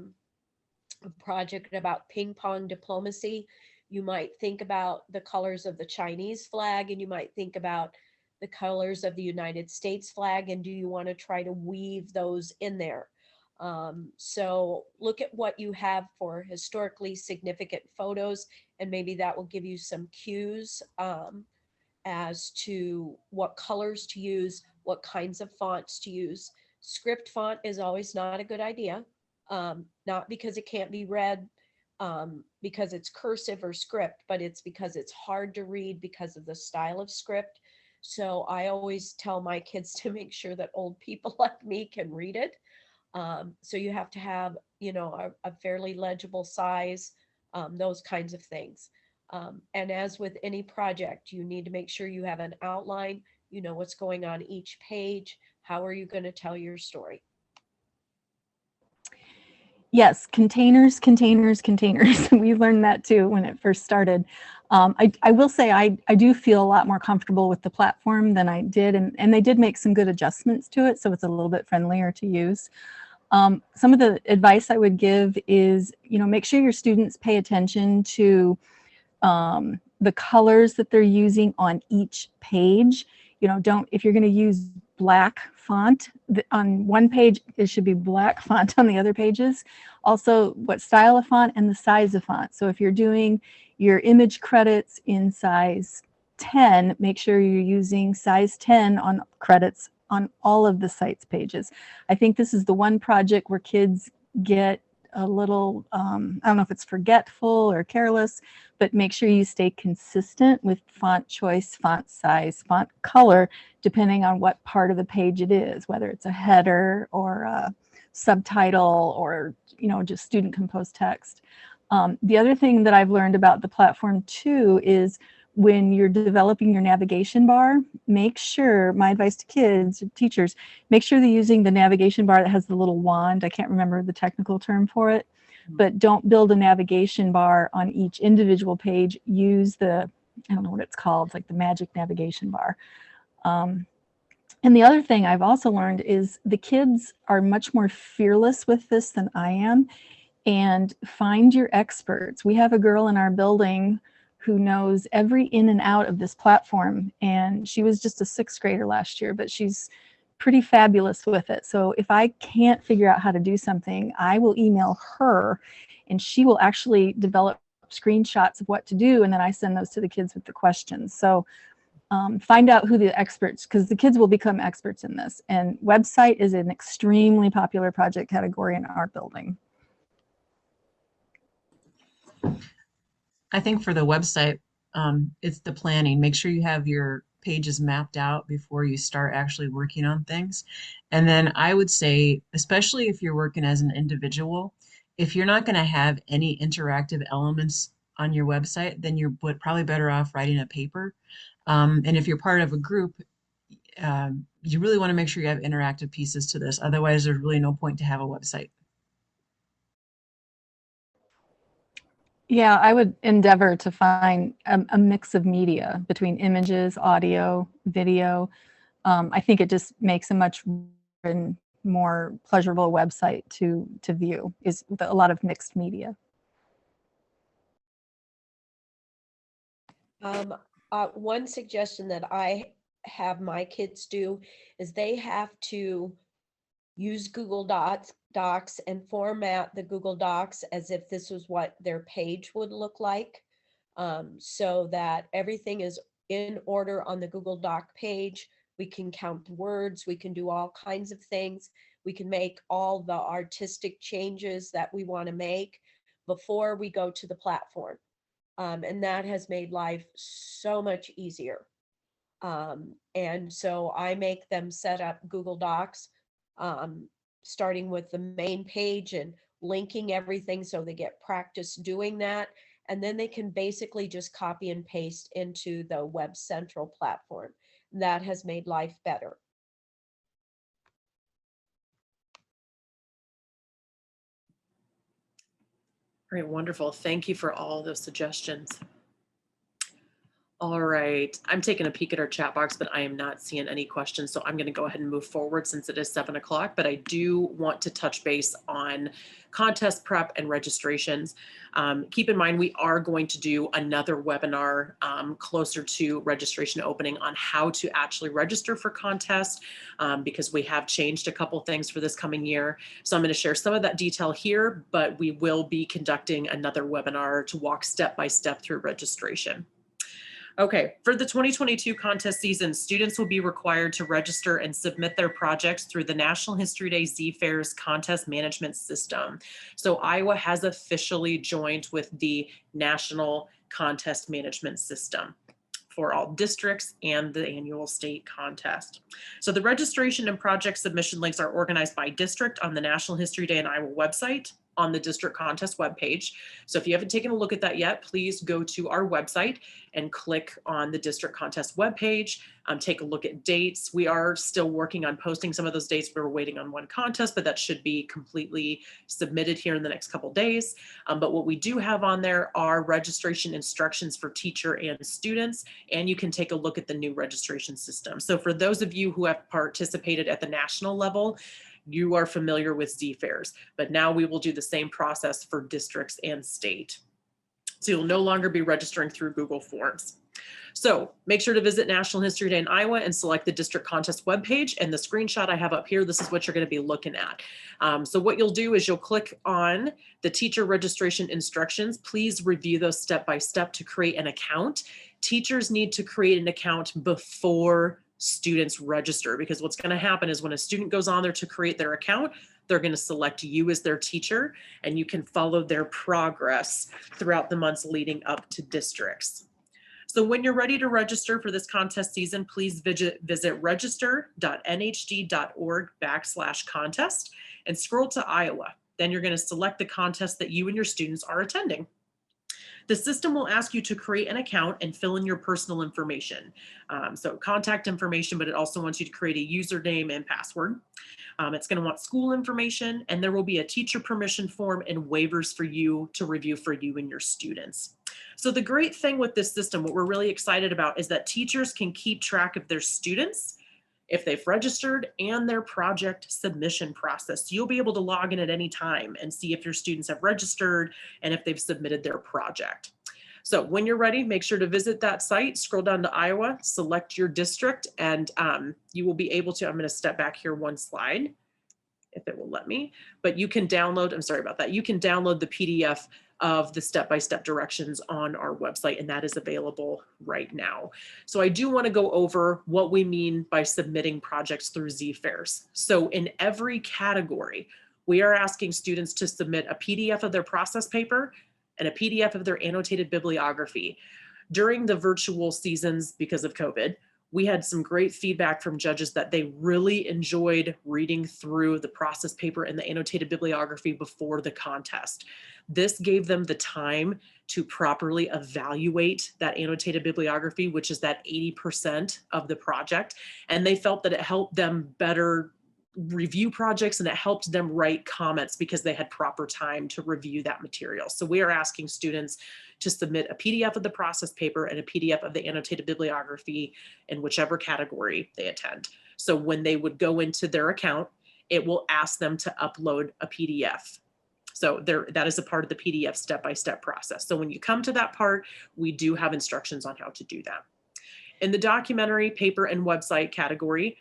Speaker 4: project about ping pong diplomacy, you might think about the colors of the Chinese flag, and you might think about the colors of the United States flag, and do you want to try to weave those in there? So look at what you have for historically significant photos, and maybe that will give you some cues as to what colors to use, what kinds of fonts to use. Script font is always not a good idea, not because it can't be read, because it's cursive or script, but it's because it's hard to read because of the style of script. So I always tell my kids to make sure that old people like me can read it. So you have to have, a fairly legible size, those kinds of things. And as with any project, you need to make sure you have an outline, you know what's going on each page. How are you going to tell your story?
Speaker 5: Yes, containers. We learned that too when it first started. I will say I do feel a lot more comfortable with the platform than I did, and they did make some good adjustments to it, so it's a little bit friendlier to use. Some of the advice I would give is, make sure your students pay attention to the colors that they're using on each page. If you're going to use black font on one page. It should be black font on the other pages. Also, what style of font and the size of font. So if you're doing your image credits in size 10, make sure you're using size 10 on credits on all of the site's pages. I think this is the one project where kids get a little, I don't know if it's forgetful or careless, but make sure you stay consistent with font choice, font size, font color, depending on what part of the page it is, whether it's a header or a subtitle or, you know, just student composed text. The other thing that I've learned about the platform too is when you're developing your navigation bar, make sure, my advice to kids, teachers, make sure they're using the navigation bar that has the little wand. I can't remember the technical term for it, but don't build a navigation bar on each individual page. Use the, I don't know what it's called, it's like the magic navigation bar. And the other thing I've also learned is the kids are much more fearless with this than I am. And find your experts. We have a girl in our building who knows every in and out of this platform. And she was just a 6th grader last year, but she's pretty fabulous with it. So if I can't figure out how to do something, I will email her and she will actually develop screenshots of what to do. And then I send those to the kids with the questions. So find out who the experts, because the kids will become experts in this. And website is an extremely popular project category in our building.
Speaker 3: I think for the website, it's the planning. Make sure you have your pages mapped out before you start actually working on things. And then I would say, especially if you're working as an individual, if you're not going to have any interactive elements on your website, then you're probably better off writing a paper. And if you're part of a group, you really want to make sure you have interactive pieces to this. Otherwise, there's really no point to have a website.
Speaker 5: Yeah, I would endeavor to find a mix of media between images, audio, video. I think it just makes a much more pleasurable website to view, is a lot of mixed media.
Speaker 4: One suggestion that I have my kids do is they have to use Google Docs and format the Google Docs as if this was what their page would look like, so that everything is in order on the Google Doc page. We can count the words, we can do all kinds of things. We can make all the artistic changes that we want to make before we go to the platform. And that has made life so much easier. And so I make them set up Google Docs, starting with the main page and linking everything so they get practice doing that. And then they can basically just copy and paste into the Web Central platform. That has made life better.
Speaker 1: All right, wonderful. Thank you for all those suggestions. All right, I'm taking a peek at our chat box, but I am not seeing any questions. So I'm going to go ahead and move forward since it is 7 o'clock, but I do want to touch base on contest prep and registrations. Keep in mind, we are going to do another webinar closer to registration opening on how to actually register for contests, because we have changed a couple things for this coming year. So I'm going to share some of that detail here, but we will be conducting another webinar to walk step by step through registration. Okay, for the 2022 contest season, students will be required to register and submit their projects through the National History Day Z-Fairs contest management system. So Iowa has officially joined with the National Contest Management System for all districts and the annual state contest. So the registration and project submission links are organized by district on the National History Day in Iowa website on the district contest webpage. So if you haven't taken a look at that yet, please go to our website and click on the district contest webpage. Take a look at dates. We are still working on posting some of those dates. We're waiting on one contest, but that should be completely submitted here in the next couple days. But what we do have on there are registration instructions for teacher and students, and you can take a look at the new registration system. So for those of you who have participated at the national level, you are familiar with Z-Fairs, but now we will do the same process for districts and state. So you'll no longer be registering through Google Forms. So make sure to visit National History Day in Iowa and select the district contest webpage. And the screenshot I have up here, this is what you're going to be looking at. So what you'll do is you'll click on the teacher registration instructions. Please review those step by step to create an account. Teachers need to create an account before students register, because what's going to happen is when a student goes on there to create their account, they're going to select you as their teacher, and you can follow their progress throughout the months leading up to districts. So when you're ready to register for this contest season, please visit register.nhd.org/contest and scroll to Iowa. Then you're going to select the contest that you and your students are attending. The system will ask you to create an account and fill in your personal information. So contact information, but it also wants you to create a username and password. It's going to want school information, and there will be a teacher permission form and waivers for you to review for you and your students. So the great thing with this system, what we're really excited about, is that teachers can keep track of their students if they've registered and their project submission process. You'll be able to log in at any time and see if your students have registered and if they've submitted their project. So when you're ready, make sure to visit that site, scroll down to Iowa, select your district, and you will be able to, I'm going to step back here one slide if it will let me, but you can download, I'm sorry about that. You can download the PDF of the step-by-step directions on our website, and that is available right now. So I do want to go over what we mean by submitting projects through ZFairs. So in every category, we are asking students to submit a PDF of their process paper and a PDF of their annotated bibliography. During the virtual seasons, because of COVID, we had some great feedback from judges that they really enjoyed reading through the process paper and the annotated bibliography before the contest. This gave them the time to properly evaluate that annotated bibliography, which is that 80% of the project. And they felt that it helped them better review projects, and it helped them write comments because they had proper time to review that material. So we are asking students to submit a PDF of the process paper and a PDF of the annotated bibliography in whichever category they attend. So when they would go into their account, it will ask them to upload a PDF. So that is a part of the PDF step-by-step process. So when you come to that part, we do have instructions on how to do that. In the documentary, paper, and website category,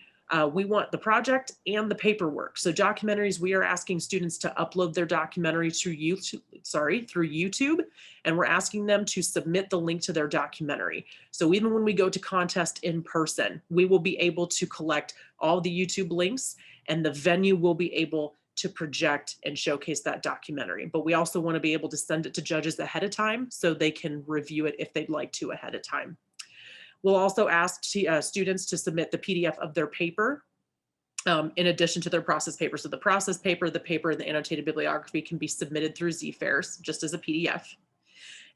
Speaker 1: we want the project and the paperwork. So documentaries, we are asking students to upload their documentary through YouTube, and we're asking them to submit the link to their documentary. So even when we go to contest in person, we will be able to collect all the YouTube links, and the venue will be able to project and showcase that documentary. But we also want to be able to send it to judges ahead of time so they can review it if they'd like to ahead of time. We'll also ask students to submit the PDF of their paper in addition to their process paper. So the process paper, the paper, and the annotated bibliography can be submitted through ZFairs just as a PDF.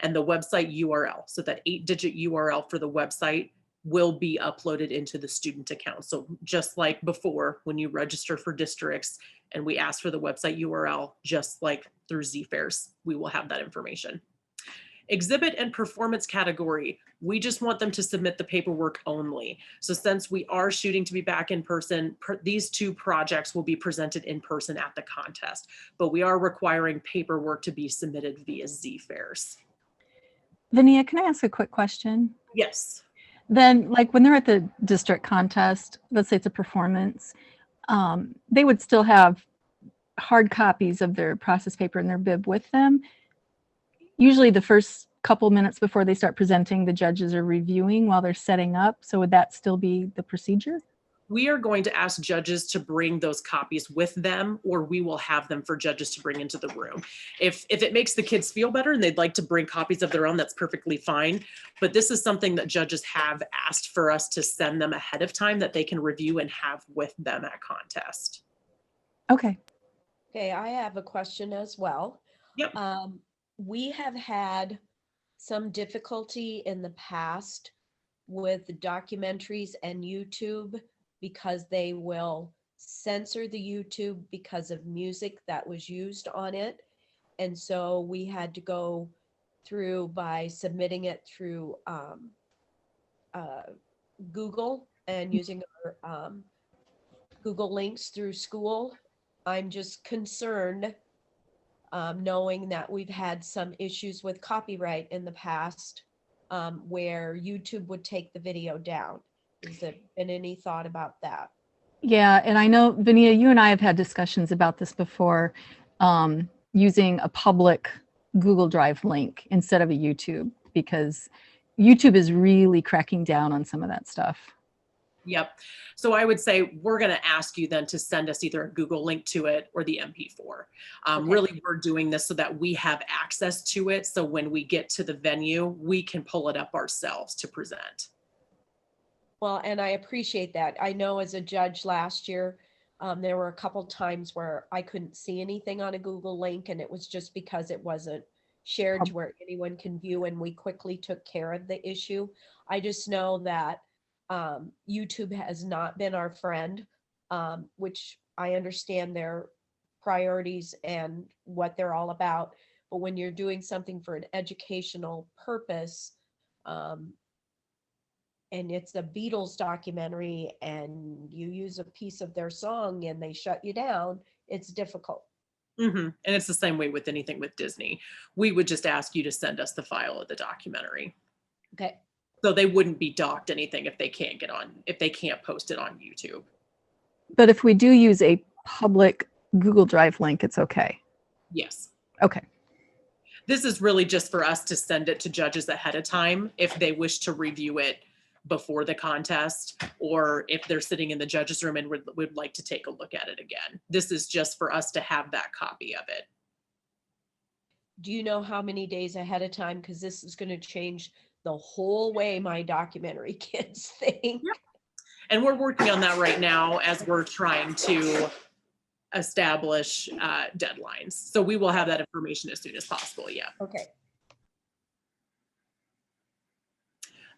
Speaker 1: And the website URL, so that 8-digit URL for the website will be uploaded into the student account. So just like before, when you register for districts and we ask for the website URL, just like through ZFairs, we will have that information. Exhibit and performance category, we just want them to submit the paperwork only. So since we are shooting to be back in person, these two projects will be presented in person at the contest, but we are requiring paperwork to be submitted via ZFairs.
Speaker 5: Vania, can I ask a quick question?
Speaker 1: Yes.
Speaker 5: Then, like when they're at the district contest, let's say it's a performance, they would still have hard copies of their process paper and their bib with them. Usually the first couple minutes before they start presenting, the judges are reviewing while they're setting up. So would that still be the procedure?
Speaker 1: We are going to ask judges to bring those copies with them, or we will have them for judges to bring into the room. If it makes the kids feel better and they'd like to bring copies of their own, that's perfectly fine. But this is something that judges have asked for us to send them ahead of time that they can review and have with them at contest.
Speaker 5: Okay.
Speaker 4: Okay, I have a question as well.
Speaker 1: Yep.
Speaker 4: We have had some difficulty in the past with documentaries and YouTube because they will censor the YouTube because of music that was used on it. And so we had to go through by submitting it through Google and using our Google links through school. I'm just concerned knowing that we've had some issues with copyright in the past where YouTube would take the video down. Has there been any thought about that?
Speaker 5: Yeah, and I know, Vania, you and I have had discussions about this before, using a public Google Drive link instead of a YouTube, because YouTube is really cracking down on some of that stuff.
Speaker 1: Yep. So I would say we're going to ask you then to send us either a Google link to it or the MP4.
Speaker 4: Okay.
Speaker 1: Really, we're doing this so that we have access to it. So when we get to the venue, we can pull it up ourselves to present.
Speaker 4: Well, and I appreciate that. I know as a judge last year, there were a couple times where I couldn't see anything on a Google link, and it was just because it wasn't shared to where anyone can view, and we quickly took care of the issue. I just know that YouTube has not been our friend, which I understand their priorities and what they're all about. But when you're doing something for an educational purpose, and it's a Beatles documentary and you use a piece of their song and they shut you down, it's difficult.
Speaker 1: And it's the same way with anything with Disney. We would just ask you to send us the file of the documentary.
Speaker 4: Okay.
Speaker 1: So they wouldn't be docked anything if they can't if they can't post it on YouTube.
Speaker 5: But if we do use a public Google Drive link, it's okay.
Speaker 1: Yes.
Speaker 5: Okay.
Speaker 1: This is really just for us to send it to judges ahead of time if they wish to review it before the contest, or if they're sitting in the judges room and would like to take a look at it again. This is just for us to have that copy of it.
Speaker 4: Do you know how many days ahead of time? Because this is going to change the whole way my documentary kids think.
Speaker 1: Yep. And we're working on that right now as we're trying to establish deadlines. So we will have that information as soon as possible. Yeah.
Speaker 4: Okay.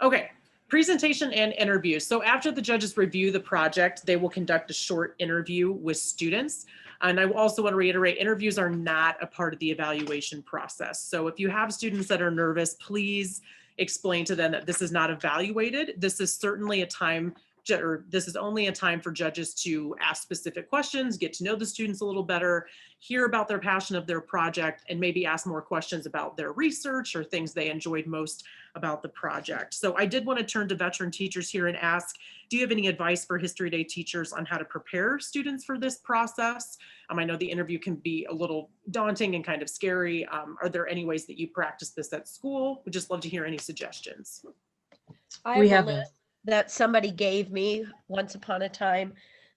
Speaker 1: Okay. Presentation and interviews. So after the judges review the project, they will conduct a short interview with students. And I also want to reiterate, interviews are not a part of the evaluation process. So if you have students that are nervous, please explain to them that this is not evaluated. This is certainly a time, or this is only a time for judges to ask specific questions, get to know the students a little better, hear about their passion of their project, and maybe ask more questions about their research or things they enjoyed most about the project. So I did want to turn to veteran teachers here and ask, do you have any advice for History Day teachers on how to prepare students for this process? I know the interview can be a little daunting and kind of scary. Are there any ways that you practice this at school? We'd just love to hear any suggestions.
Speaker 4: I have a list that somebody gave me once upon a time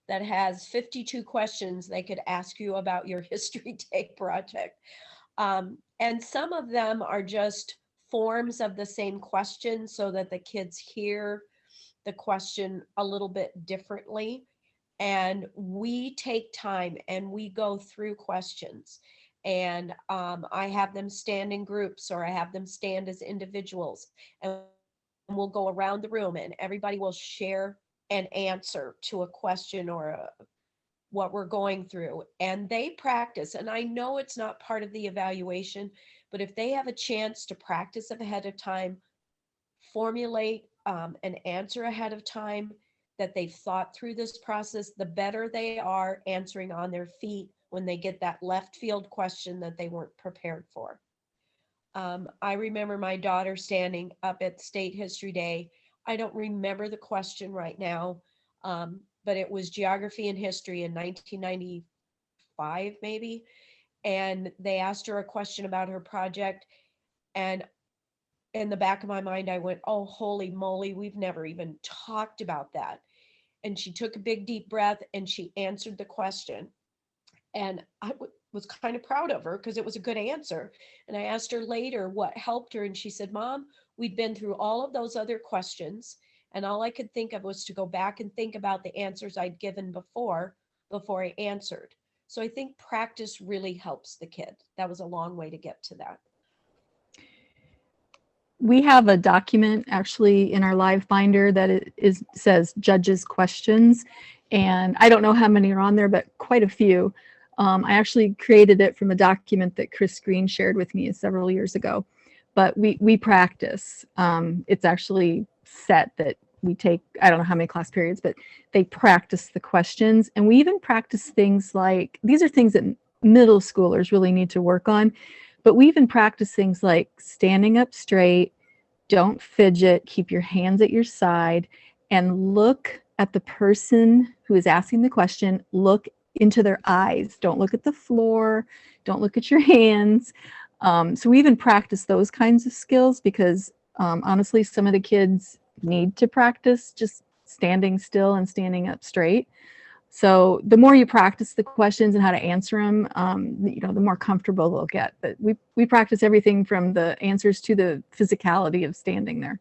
Speaker 4: that has 52 questions they could ask you about your History Day project. And some of them are just forms of the same question so that the kids hear the question a little bit differently. And we take time and we go through questions. And I have them stand in groups, or I have them stand as individuals. And we'll go around the room and everybody will share an answer to a question or what we're going through. And they practice. And I know it's not part of the evaluation, but if they have a chance to practice ahead of time, formulate an answer ahead of time, that they've thought through this process, the better they are answering on their feet when they get that left field question that they weren't prepared for. I remember my daughter standing up at State History Day. I don't remember the question right now, but it was geography and history in 1995, maybe. And they asked her a question about her project. And in the back of my mind, I went, oh, holy moly, we've never even talked about that. And she took a big, deep breath and she answered the question. And I was kind of proud of her because it was a good answer. And I asked her later what helped her. And she said, Mom, we'd been through all of those other questions. And all I could think of was to go back and think about the answers I'd given before I answered. So I think practice really helps the kid. That was a long way to get to that.
Speaker 5: We have a document actually in our live binder that says judges questions. And I don't know how many are on there, but quite a few. I actually created it from a document that Chris Green shared with me several years ago. But we practice. It's actually set that we take, I don't know how many class periods, but they practice the questions. And we even practice things like, these are things that middle schoolers really need to work on. But we even practice things like standing up straight, Don't fidget, keep your hands at your side, and look at the person who is asking the question. Look into their eyes. Don't look at the floor. Don't look at your hands. So we even practice those kinds of skills because honestly, some of the kids need to practice just standing still and standing up straight. So the more you practice the questions and how to answer them, the more comfortable they'll get. But we practice everything from the answers to the physicality of standing there.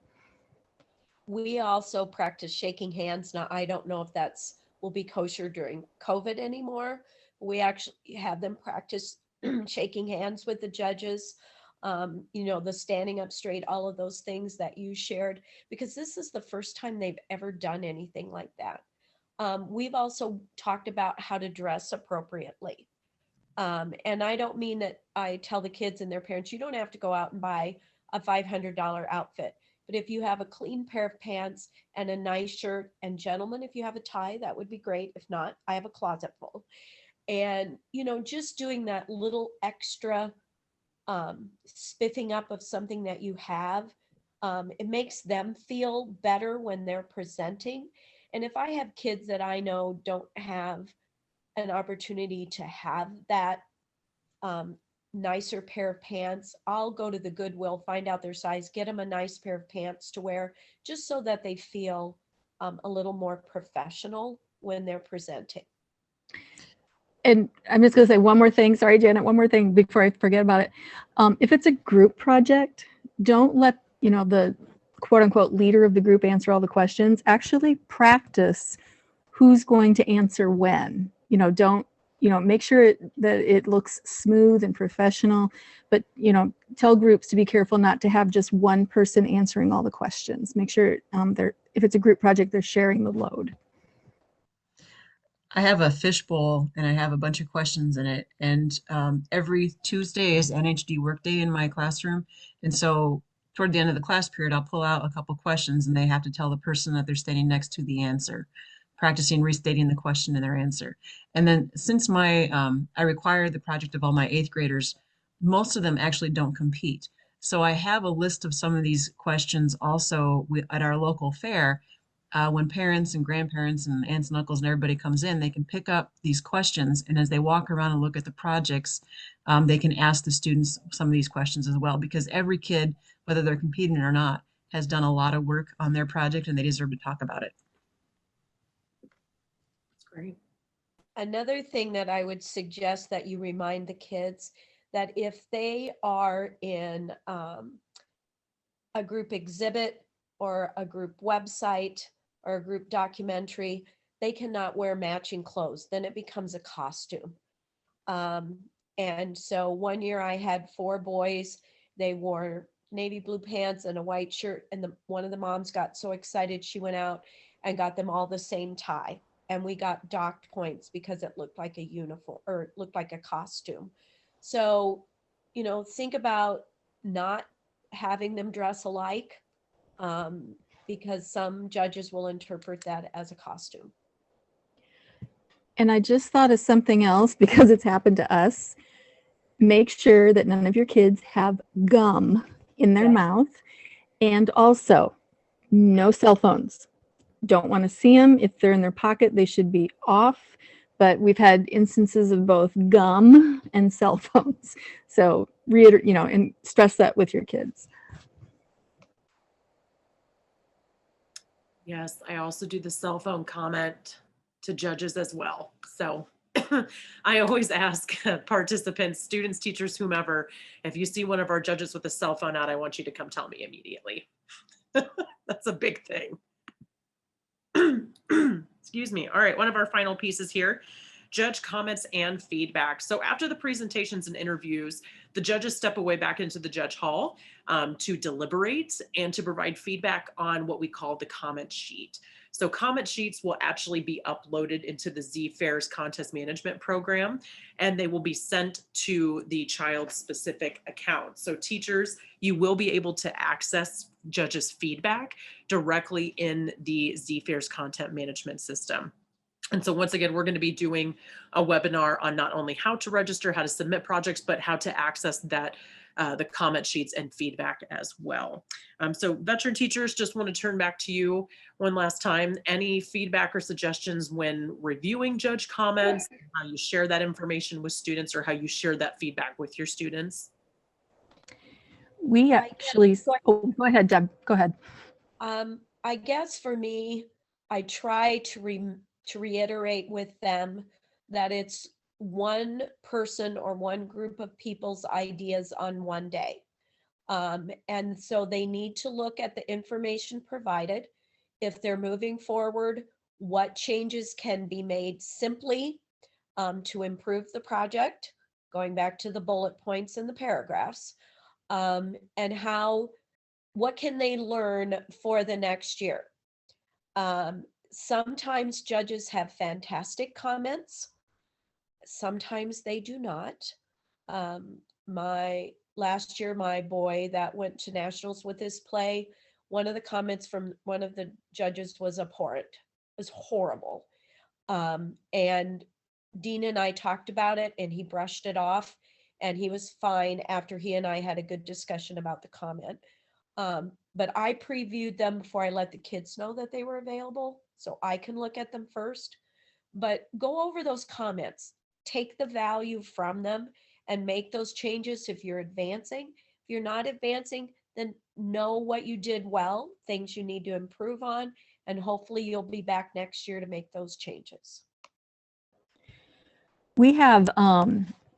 Speaker 4: We also practice shaking hands. Now, I don't know if will be kosher during COVID anymore. We actually have them practice shaking hands with the judges, the standing up straight, all of those things that you shared, because this is the first time they've ever done anything like that. We've also talked about how to dress appropriately. And I don't mean that I tell the kids and their parents, you don't have to go out and buy a $500 outfit. But if you have a clean pair of pants and a nice shirt, and gentlemen, if you have a tie, that would be great. If not, I have a closet full. And, just doing that little extra spiffing up of something that you have, it makes them feel better when they're presenting. And if I have kids that I know don't have an opportunity to have that nicer pair of pants, I'll go to the Goodwill, find out their size, get them a nice pair of pants to wear, just so that they feel a little more professional when they're presenting.
Speaker 5: And I'm just going to say one more thing. Sorry, Janet, one more thing before I forget about it. If it's a group project, don't let, the quote unquote leader of the group answer all the questions. Actually practice who's going to answer when. Don't, make sure that it looks smooth and professional, but, tell groups to be careful not to have just one person answering all the questions. Make sure if it's a group project, they're sharing the load.
Speaker 3: I have a fishbowl and I have a bunch of questions in it. And every Tuesday is NHD workday in my classroom. And so toward the end of the class period, I'll pull out a couple questions and they have to tell the person that they're standing next to the answer, practicing restating the question and their answer. And then since I require the project of all my 8th graders, most of them actually don't compete. So I have a list of some of these questions also at our local fair. When parents and grandparents and aunts and uncles and everybody comes in, they can pick up these questions. And as they walk around and look at the projects, they can ask the students some of these questions as well, because every kid, whether they're competing or not, has done a lot of work on their project and they deserve to talk about it.
Speaker 1: That's great.
Speaker 4: Another thing that I would suggest that you remind the kids that if they are in a group exhibit or a group website or a group documentary, they cannot wear matching clothes. Then it becomes a costume. And so one year I had 4 boys. They wore navy blue pants and a white shirt. And one of the moms got so excited, she went out and got them all the same tie. And we got docked points because it looked like a uniform or it looked like a costume. So, think about not having them dress alike. Because some judges will interpret that as a costume.
Speaker 5: And I just thought of something else because it's happened to us. Make sure that none of your kids have gum in their mouth. And also, no cell phones. Don't want to see them. If they're in their pocket, they should be off. But we've had instances of both gum and cell phones. So and stress that with your kids.
Speaker 1: Yes, I also do the cell phone comment to judges as well. So I always ask participants, students, teachers, whomever, if you see one of our judges with a cell phone out, I want you to come tell me immediately. That's a big thing. Excuse me. All right, one of our final pieces here. Judge comments and feedback. So after the presentations and interviews, the judges step away back into the judge hall to deliberate and to provide feedback on what we call the comment sheet. So comment sheets will actually be uploaded into the Z-Fairs contest management program, and they will be sent to the child's specific account. So teachers, you will be able to access judges' feedback directly in the Z-Fairs content management system. And so once again, we're going to be doing a webinar on not only how to register, how to submit projects, but how to access that the comment sheets and feedback as well. So veteran teachers, just want to turn back to you one last time. Any feedback or suggestions when reviewing judge comments, how you share that information with students, or how you share that feedback with your students?
Speaker 5: We actually, oh, go ahead, Deb, go ahead.
Speaker 4: I guess for me, I try to reiterate with them that it's one person or one group of people's ideas on one day. And so they need to look at the information provided. If they're moving forward, what changes can be made simply to improve the project, going back to the bullet points and the paragraphs, and what can they learn for the next year? Sometimes judges have fantastic comments. Sometimes they do not. Last year, my boy that went to nationals with his play, one of the comments from one of the judges was abhorrent. It was horrible. And Dean and I talked about it, and he brushed it off, and he was fine after he and I had a good discussion about the comment. But I previewed them before I let the kids know that they were available, so I can look at them first. But go over those comments, take the value from them, and make those changes if you're advancing. If you're not advancing, then know what you did well, things you need to improve on, and hopefully you'll be back next year to make those changes.
Speaker 5: We have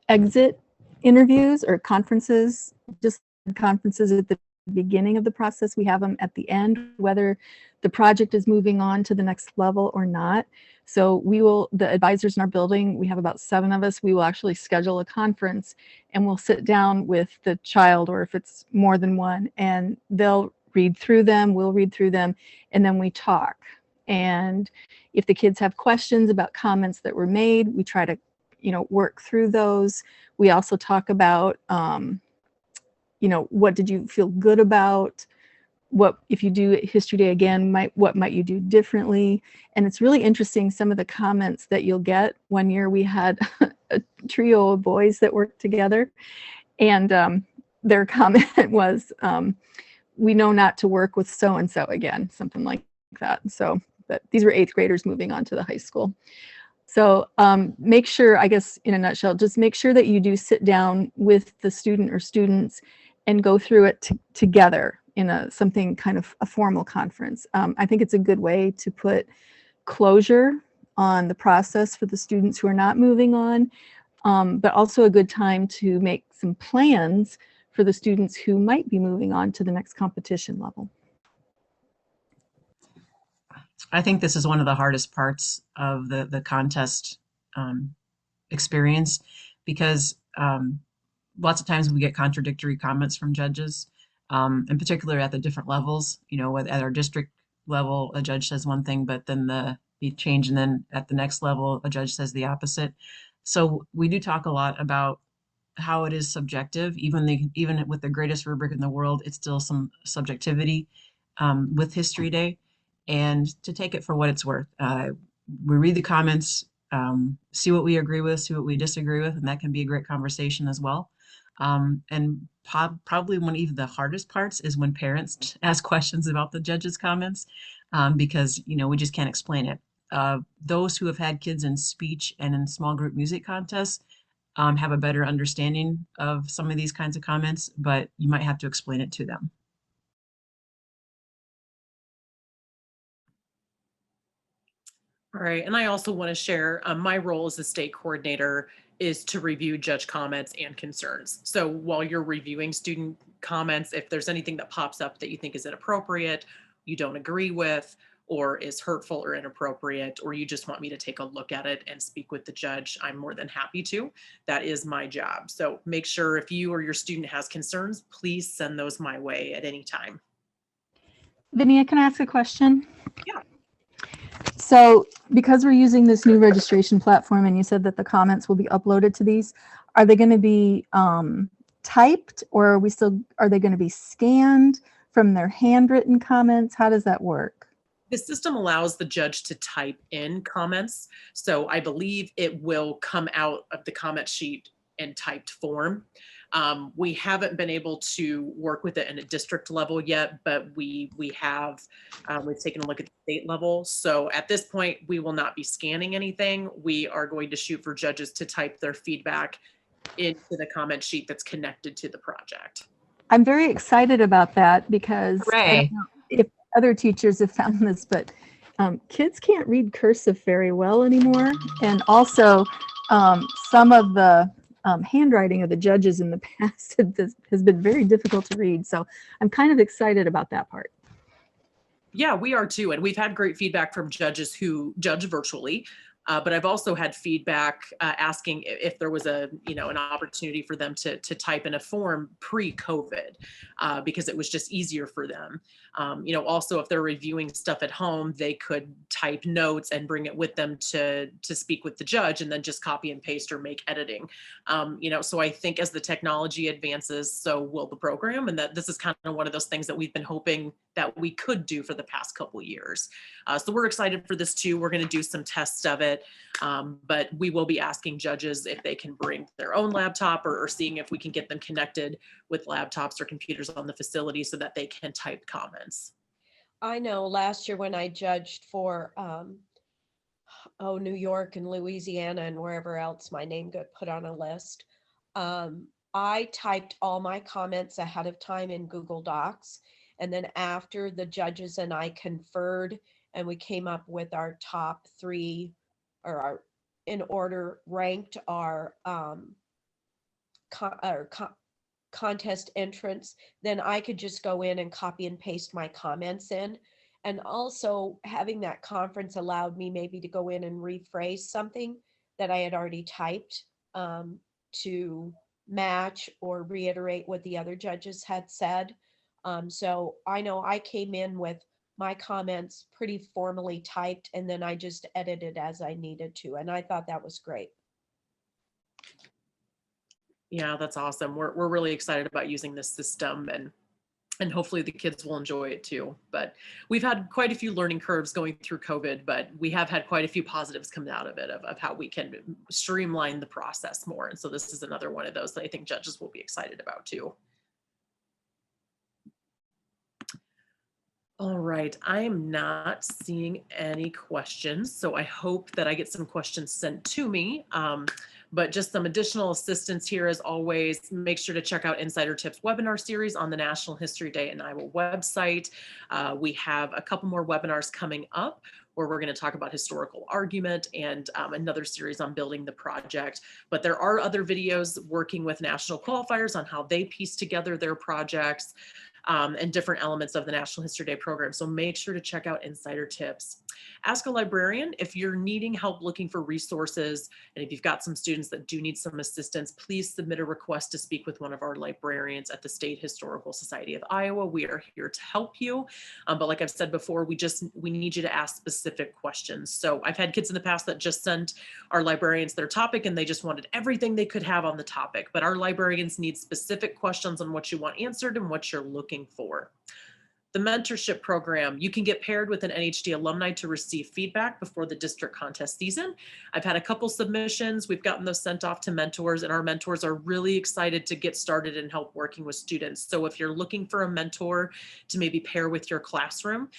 Speaker 5: exit interviews or conferences, just conferences at the beginning of the process. We have them at the end, whether the project is moving on to the next level or not. So we will, the advisors in our building, we have about 7 of us, we will actually schedule a conference and we'll sit down with the child, or if it's more than one, and they'll read through them, we'll read through them, and then we talk. And if the kids have questions about comments that were made, we try to, work through those. We also talk about, what did you feel good about? What, if you do History Day again, what might you do differently? And it's really interesting, some of the comments that you'll get. One year we had a trio of boys that worked together, and their comment was, we know not to work with so-and-so again, something like that. So, but these were 8th graders moving on to the high school. So make sure, I guess in a nutshell, just make sure that you do sit down with the student or students and go through it together in something kind of a formal conference. I think it's a good way to put closure on the process for the students who are not moving on, but also a good time to make some plans for the students who might be moving on to the next competition level.
Speaker 3: I think this is one of the hardest parts of the contest experience, because lots of times we get contradictory comments from judges, in particular at the different levels. At our district level, a judge says one thing, but then the change, and then at the next level, a judge says the opposite. So we do talk a lot about how it is subjective. Even with the greatest rubric in the world, it's still some subjectivity with History Day. And to take it for what it's worth. We read the comments, see what we agree with, see what we disagree with, and that can be a great conversation as well. And probably one of even the hardest parts is when parents ask questions about the judge's comments, because we just can't explain it. Those who have had kids in speech and in small group music contests have a better understanding of some of these kinds of comments, but you might have to explain it to them.
Speaker 1: All right, and I also want to share my role as a state coordinator is to review judge comments and concerns. So while you're reviewing student comments, if there's anything that pops up that you think is inappropriate, you don't agree with, or is hurtful or inappropriate, or you just want me to take a look at it and speak with the judge, I'm more than happy to. That is my job. So make sure if you or your student has concerns, please send those my way at any time.
Speaker 5: Vania, can I ask a question?
Speaker 1: Yeah.
Speaker 5: So because we're using this new registration platform, and you said that the comments will be uploaded to these, are they going to be typed, or are they going to be scanned from their handwritten comments? How does that work?
Speaker 1: The system allows the judge to type in comments. So I believe it will come out of the comment sheet in typed form. We haven't been able to work with it in a district level yet, but we've taken a look at the state level. So at this point, we will not be scanning anything. We are going to shoot for judges to type their feedback into the comment sheet that's connected to the project.
Speaker 5: I'm very excited about that because I
Speaker 3: Hooray.
Speaker 5: don't know if other teachers have found this, but kids can't read cursive very well anymore. And also some of the handwriting of the judges in the past has been very difficult to read. So I'm kind of excited about that part.
Speaker 1: Yeah, we are too. And we've had great feedback from judges who judge virtually. But I've also had feedback asking if there was an opportunity for them to type in a form pre-COVID because it was just easier for them. Also, if they're reviewing stuff at home, they could type notes and bring it with them to speak with the judge and then just copy and paste or make editing. So I think as the technology advances, so will the program, and that this is kind of one of those things that we've been hoping that we could do for the past couple of years. So we're excited for this too. We're going to do some tests of it, but we will be asking judges if they can bring their own laptop or seeing if we can get them connected with laptops or computers on the facility so that they can type comments.
Speaker 4: I know last year when I judged for New York and Louisiana and wherever else my name got put on a list, I typed all my comments ahead of time in Google Docs. And then after the judges and I conferred and we came up with our top three, or our in order ranked our contest entrants, then I could just go in and copy and paste my comments in. And also having that conference allowed me maybe to go in and rephrase something that I had already typed to match or reiterate what the other judges had said. So I know I came in with my comments pretty formally typed, and then I just edited as I needed to. And I thought that was great.
Speaker 1: Yeah, that's awesome. We're really excited about using this system, and hopefully the kids will enjoy it too. But we've had quite a few learning curves going through COVID, but we have had quite a few positives come out of it, of how we can streamline the process more. And so this is another one of those that I think judges will be excited about too. All right, I am not seeing any questions, so I hope that I get some questions sent to me. But just some additional assistance here as always, make sure to check out Insider Tips webinar series on the National History Day in Iowa website. We have a couple more webinars coming up where we're going to talk about historical argument and another series on building the project. But there are other videos working with national qualifiers on how they piece together their projects. And different elements of the National History Day program. So make sure to check out Insider Tips. Ask a librarian if you're needing help looking for resources, and if you've got some students that do need some assistance, please submit a request to speak with one of our librarians at the State Historical Society of Iowa. We are here to help you. But like I've said before, we need you to ask specific questions. So I've had kids in the past that just sent our librarians their topic and they just wanted everything they could have on the topic. But our librarians need specific questions on what you want answered and what you're looking for. The mentorship program, you can get paired with an NHD alumni to receive feedback before the district contest season. I've had a couple submissions. We've gotten those sent off to mentors, and our mentors are really excited to get started and help working with students. So if you're looking for a mentor to maybe pair with your classroom,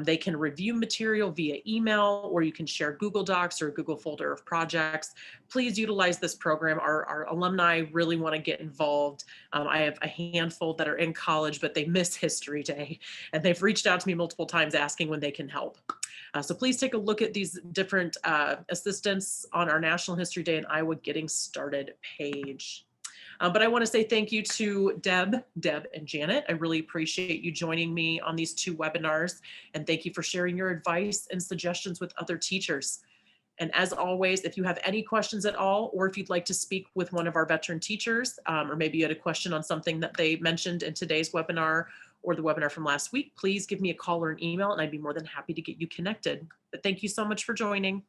Speaker 1: they can review material via email, or you can share Google Docs or a Google folder of projects. Please utilize this program. Our alumni really want to get involved. I have a handful that are in college, but they miss History Day. And they've reached out to me multiple times asking when they can help. So please take a look at these different assistants on our National History Day in Iowa Getting Started page. But I want to say thank you to Deb, and Janet. I really appreciate you joining me on these two webinars. And thank you for sharing your advice and suggestions with other teachers. And as always, if you have any questions at all, or if you'd like to speak with one of our veteran teachers, or maybe you had a question on something that they mentioned in today's webinar or the webinar from last week, please give me a call or an email and I'd be more than happy to get you connected. But thank you so much for joining.